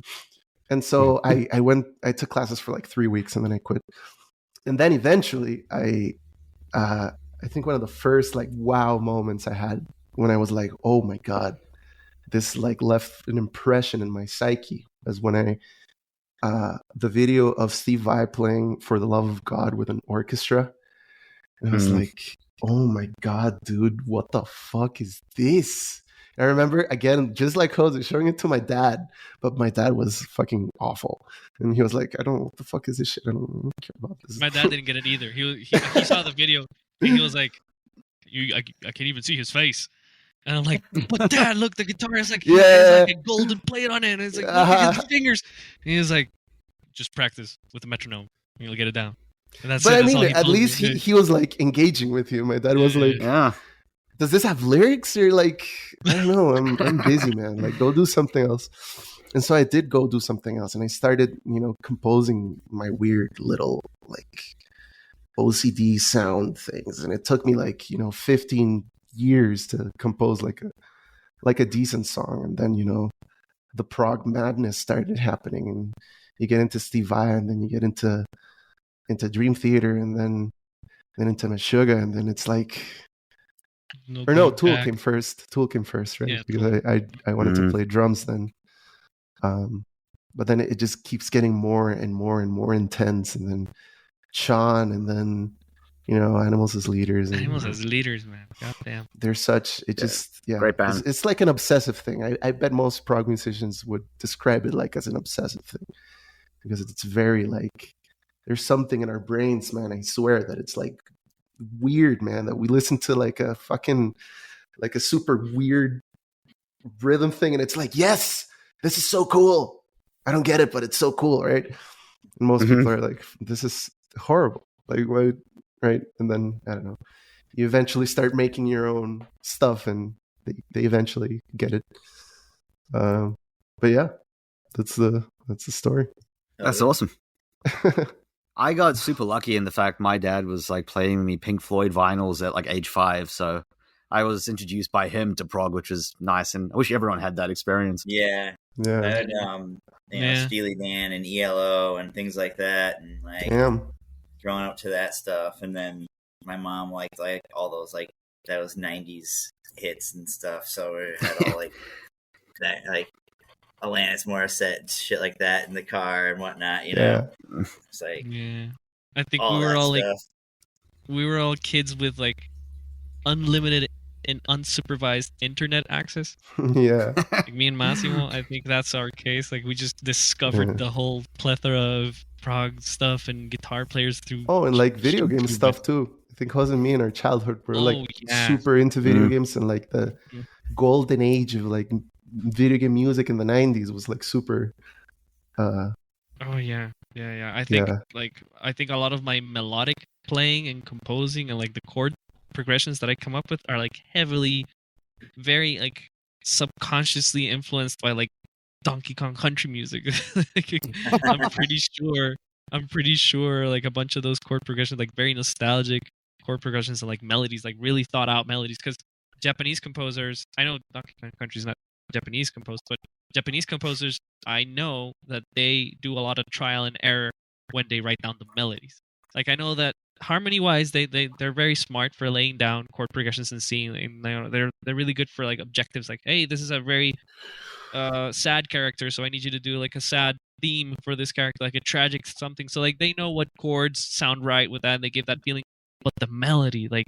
And so I took classes for like 3 weeks and then I quit. And then eventually I think one of the first like wow moments I had when I was like, oh my God, this like left an impression in my psyche was when the video of Steve Vai playing For the Love of God with an orchestra. And I was like, oh my God, dude, what the fuck is this? I remember, again, just like Jose, showing it to my dad, but my dad was fucking awful. And he was like, I don't know, what the fuck is this shit? I don't care about this. My dad didn't get it either. He saw the video, and he was like, I can't even see his face. And I'm like, but Dad, look, the guitar has like, has like a golden plate on it. And it's like, look at his fingers. And he was like, just practice with the metronome, and you'll get it down. And that's but it. I mean, at least he was like engaging with you. My dad was like, Yeah. does this have lyrics? Or like, I don't know, I'm busy, man. Like, go do something else. And so I did go do something else. And I started, you know, composing my weird little like OCD sound things. And it took me like, you know, 15 years to compose like a decent song. And then, you know, the prog madness started happening. And you get into Steve Vai, and then you get into Dream Theater, and then into Meshuggah. And then it's like, Tool came first. Tool came first, right? Yeah, because I wanted to play drums then. But then it just keeps getting more and more and more intense. And then Sean, and then, you know, Animals as Leaders. And Animals as Leaders, man. Goddamn. They're such, Great band. It's like an obsessive thing. I bet most prog musicians would describe it like as an obsessive thing. Because it's very like, there's something in our brains, man. I swear that it's like weird, man, that we listen to like a fucking like a super weird rhythm thing, and it's like, yes, this is so cool. I don't get it, but it's so cool, right? And most people are like, this is horrible. Like, what? Right? And then I don't know. You eventually start making your own stuff, and they eventually get it. But yeah, that's the story. That's awesome. I got super lucky in the fact my dad was like playing me Pink Floyd vinyls at like age 5, so I was introduced by him to prog, which is nice, and I wish everyone had that experience. Yeah. I had, you know, Steely Dan and ELO and things like that, and like growing up to that stuff. And then my mom liked like all those like those 90s hits and stuff, so we had all like that, like Alanis Morissette and shit like that in the car and whatnot, you know. It's like I think All we were that all stuff. we were all kids with like unlimited and unsupervised internet access. Yeah. Like me and Massimo, I think that's our case. Like we just discovered the whole plethora of prog stuff and guitar players through. Oh, and like video game YouTube. stuff too. I think cousin me in our childhood were like yeah. super into video Mm. games, and like the Mhm. golden age of like video game music in the 90s was like super Oh yeah. I think I think a lot of my melodic playing and composing and like the chord progressions that I come up with are like heavily, very like subconsciously influenced by like Donkey Kong Country music. Like, I'm pretty sure like a bunch of those chord progressions, like very nostalgic chord progressions and like melodies, like really thought out melodies. Because Japanese composers, I know Donkey Kong Country is not Japanese composed, but Japanese composers, I know that they do a lot of trial and error when they write down the melodies. Like I know that harmony wise, they're very smart for laying down chord progressions and seeing. And, you know, they're really good for like objectives. Like, hey, this is a very sad character, so I need you to do like a sad theme for this character, like a tragic something. So like they know what chords sound right with that, and they give that feeling. But the melody, like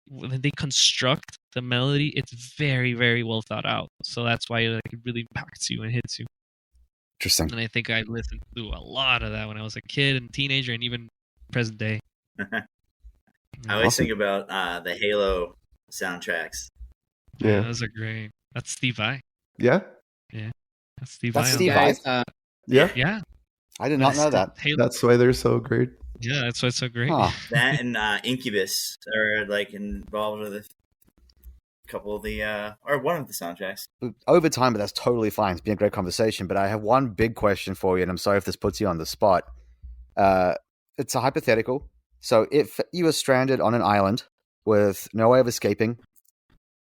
when they construct the melody, it's very, very well thought out. So that's why like it really impacts you and hits you. Interesting. And I think I listened to a lot of that when I was a kid and teenager, and even present day. I always think about the Halo soundtracks. Yeah, those are great. That's Steve Vai. yeah. That's Steve That's Vai. Steve Guys, Yeah. Yeah. I did not know that. Halo. That's why they're so great. Yeah, that's why it's so great. Huh. That and Incubus are like involved with a couple of the or one of the soundtracks. Over time, but that's totally fine. It's been a great conversation. But I have one big question for you, and I'm sorry if this puts you on the spot. It's a hypothetical. So if you were stranded on an island with no way of escaping,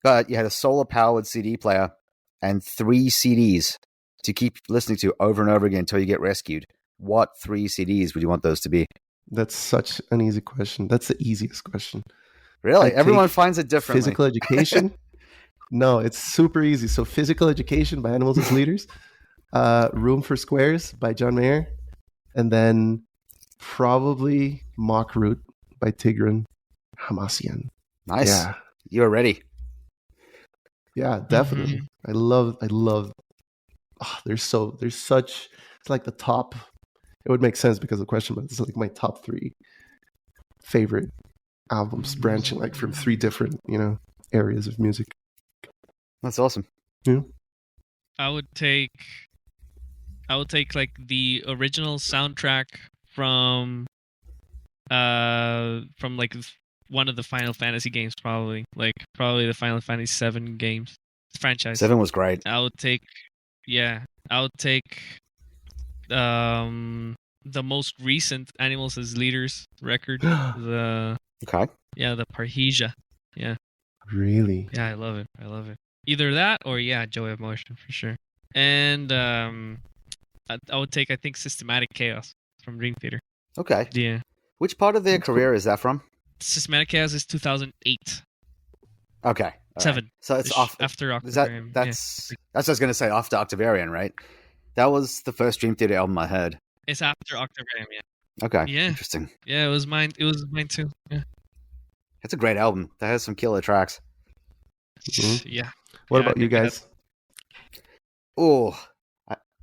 but you had a solar-powered CD player and 3 CDs to keep listening to over and over again until you get rescued, what 3 CDs would you want those to be? That's such an easy question. That's the easiest question. Really? I Everyone take finds it differently. Physical education? No, it's super easy. So physical education by Animals as Leaders, Room for Squares by John Mayer, and then probably Mock Root by Tigran Hamasyan. Nice. Yeah. You're ready. Yeah, definitely. I love there's such, it's like the top, it would make sense because of the question, but it's like my top 3 favorite albums branching like from 3 different, areas of music. That's awesome. Yeah. I would take like the original soundtrack from like one of the Final Fantasy games, probably the Final Fantasy VII games franchise. 7 was great. I would take the most recent Animals as Leaders record, the Parhesia. Yeah. Really? Yeah, I love it. Either that or Joy of Motion for sure. And I would take, I think, Systematic Chaos from Dream Theater. Okay. Yeah. Which part of their career is that from? Systematic Chaos is 2008. Okay. All 7. right. So it's off after Is that, Octavarium. that's what I was going to say, after Octavarium, right? That was the first Dream Theater album I heard. It's after Octavarium, yeah. Okay. Yeah. Interesting. Yeah, it was mine too. Yeah. It's a great album. That has some killer tracks. Mhm. Yeah. What Yeah, about you guys? Oh,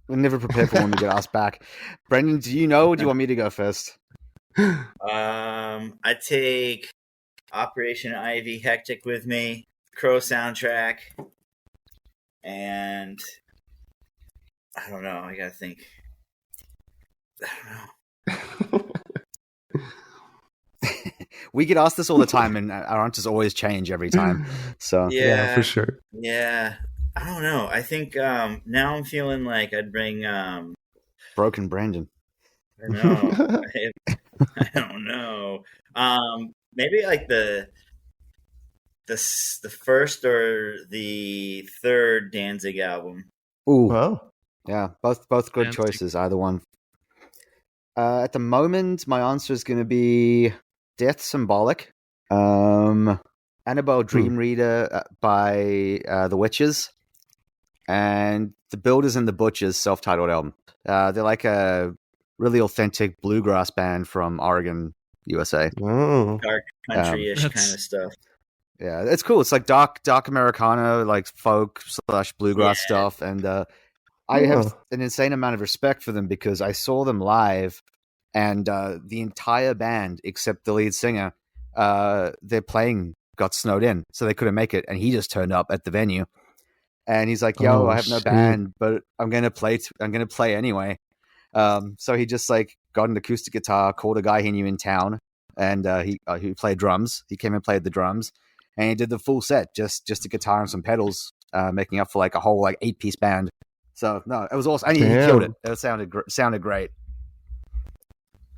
we're never prepared for when we get asked back. Brendan, do you know, or do you want me to go first? I take Operation Ivy Hectic with me, Crow soundtrack, and I don't know. I gotta think. I don't know. We get asked this all the time, and our answers always change every time. So Yeah, for sure. Yeah, I don't know. I think now I'm feeling like I'd bring. Broken Brandon. I don't know. I don't know. Maybe like the first or the third Danzig album. Ooh, Wow. yeah, both good Danzig. choices. Either one. At the moment, my answer is going to be Death Symbolic, Annabelle Dream Reader by The Witches, and The Builders and the Butchers self-titled album. They're like a really authentic bluegrass band from Oregon, USA. Oh, Dark country-ish That's- kind of stuff. Yeah, it's cool. It's like dark Americana, like folk / bluegrass Yeah. stuff, and I have Oh. an insane amount of respect for them because I saw them live, and the entire band except the lead singer, their playing got snowed in, so they couldn't make it, and he just turned up at the venue, and he's like, "Yo, Oh, I have no shit. band, but I'm gonna play. I'm gonna play anyway." So he just like got an acoustic guitar, called a guy he knew in town, and he played drums. He came and played the drums, and he did the full set, just a guitar and some pedals, making up for like a whole like 8-piece band. So no, it was awesome. And he killed it. It sounded great.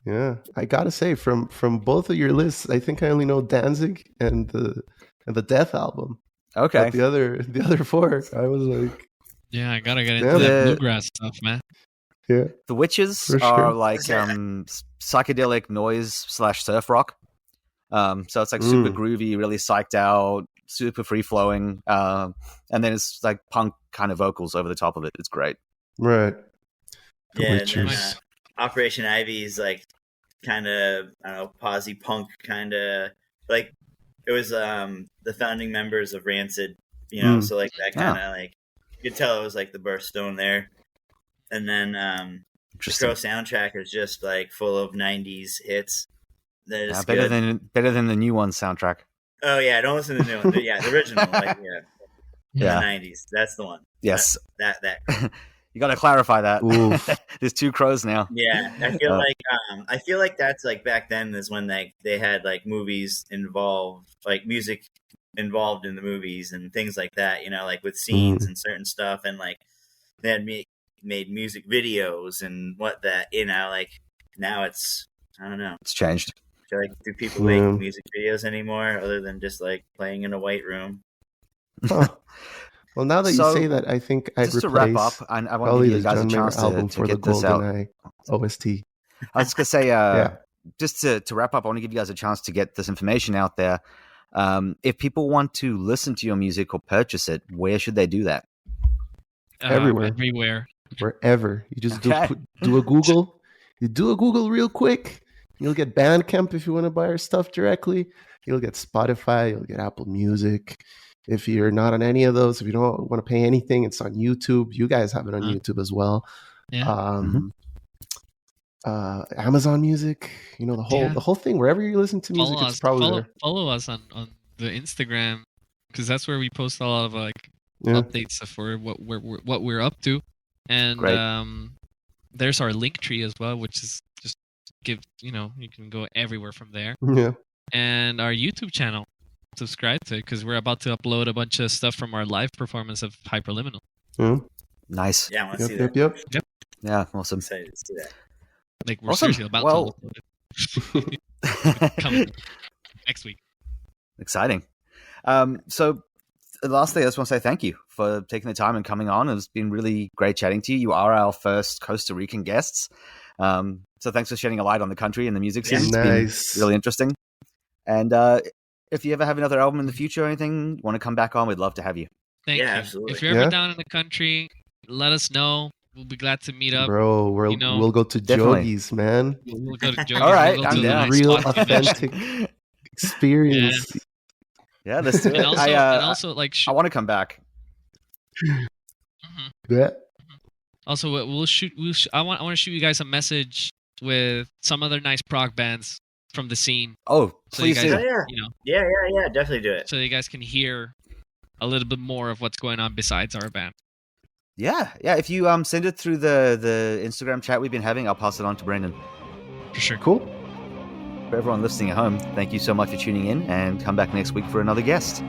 Yeah, I gotta say, from both of your lists, I think I only know Danzig and the Death album. Okay, But the other four, I was like, Yeah, I gotta get Yeah. into that The- bluegrass stuff, man. yeah, the Witches For are sure. like psychedelic noise / surf rock. So it's like super groovy, really psyched out, super free flowing, and then it's like punk kind of vocals over the top of it. It's great. right. The Yeah, and then, Witchers. Operation Ivy is like kind of, I don't know, posy punk kind of, like it was the founding members of Rancid, you know, so like that kind of like, you could tell it was like the birthstone there. And then the Interesting. Crow soundtrack is just like full of 90s hits. That is Better good. than the new one soundtrack. Oh yeah, don't listen to the new one. Yeah, the original, like Yeah. the 90s. That's the one. Yes, That you got to clarify that. Oof. There's 2 crows now. Yeah, I feel like that's like back then is when they had like movies involved, like music involved in the movies and things like that. You know, like with scenes and certain stuff, and like they had made music videos and what that. You know, like now it's, I don't know. It's changed. I feel like, do people Yeah. make music videos anymore other than just like playing in a white room? Huh. Well, now that So, you say that, I think I'd Just to replace wrap up, I want to probably give you the guys a John Mayer chance album to for the get this out. GoldenEye OST. I was going to say, Yeah. just to wrap up, I want to give you guys a chance to get this information out there. If people want to listen to your music or purchase it, where should they do that? Everywhere. Everywhere. Wherever you just Okay. do a Google, you do a Google real quick. You'll get Bandcamp if you want to buy our stuff directly. You'll get Spotify. You'll get Apple Music. If you're not on any of those, if you don't want to pay anything, it's on YouTube. You guys have it on YouTube as well. Yeah. Amazon Music. You know the whole thing. Wherever you listen to music, it's probably there. Follow us on the Instagram, because that's where we post a lot of like Yeah. updates for what we're up to, and Great. there's our link tree as well, which is just you can go everywhere from there, Yeah. and our YouTube channel. Subscribe to it because we're about to upload a bunch of stuff from our live performance of Hyperliminal. Yeah. Nice. Yeah, I want to see Yep. that. Yep. Yeah, awesome. Excited to see that. Like we're Awesome. seriously about Well- to upload it. Coming next week. Exciting. So lastly, I just want to say thank you for taking the time and coming on. It's been really great chatting to you. You are our first Costa Rican guests. So thanks for shedding a light on the country and the music scene. It's Nice. been really interesting. And if you ever have another album in the future or anything, want to come back on, we'd love to have you. Thank Yeah, you. absolutely. If you're ever Yeah. down in the country, let us know. We'll be glad to meet up. Bro, we'll go to Definitely. Jogi's, man. We'll go to Joey's. All right, we'll go I'm to the down. nice Real spot you mentioned. authentic experience. Yeah, let's do it. And also, like, I want to come back. Mhm. Yeah. Also, I want to shoot you guys a message with some other nice prog bands from the scene, Oh, so you please guys, do. Oh, yeah. Yeah, definitely do it. so you guys can hear a little bit more of what's going on besides our band. Yeah. If you send it through the Instagram chat we've been having, I'll pass it on to Brendan. For sure. Cool. For everyone listening at home, thank you so much for tuning in, and come back next week for another guest.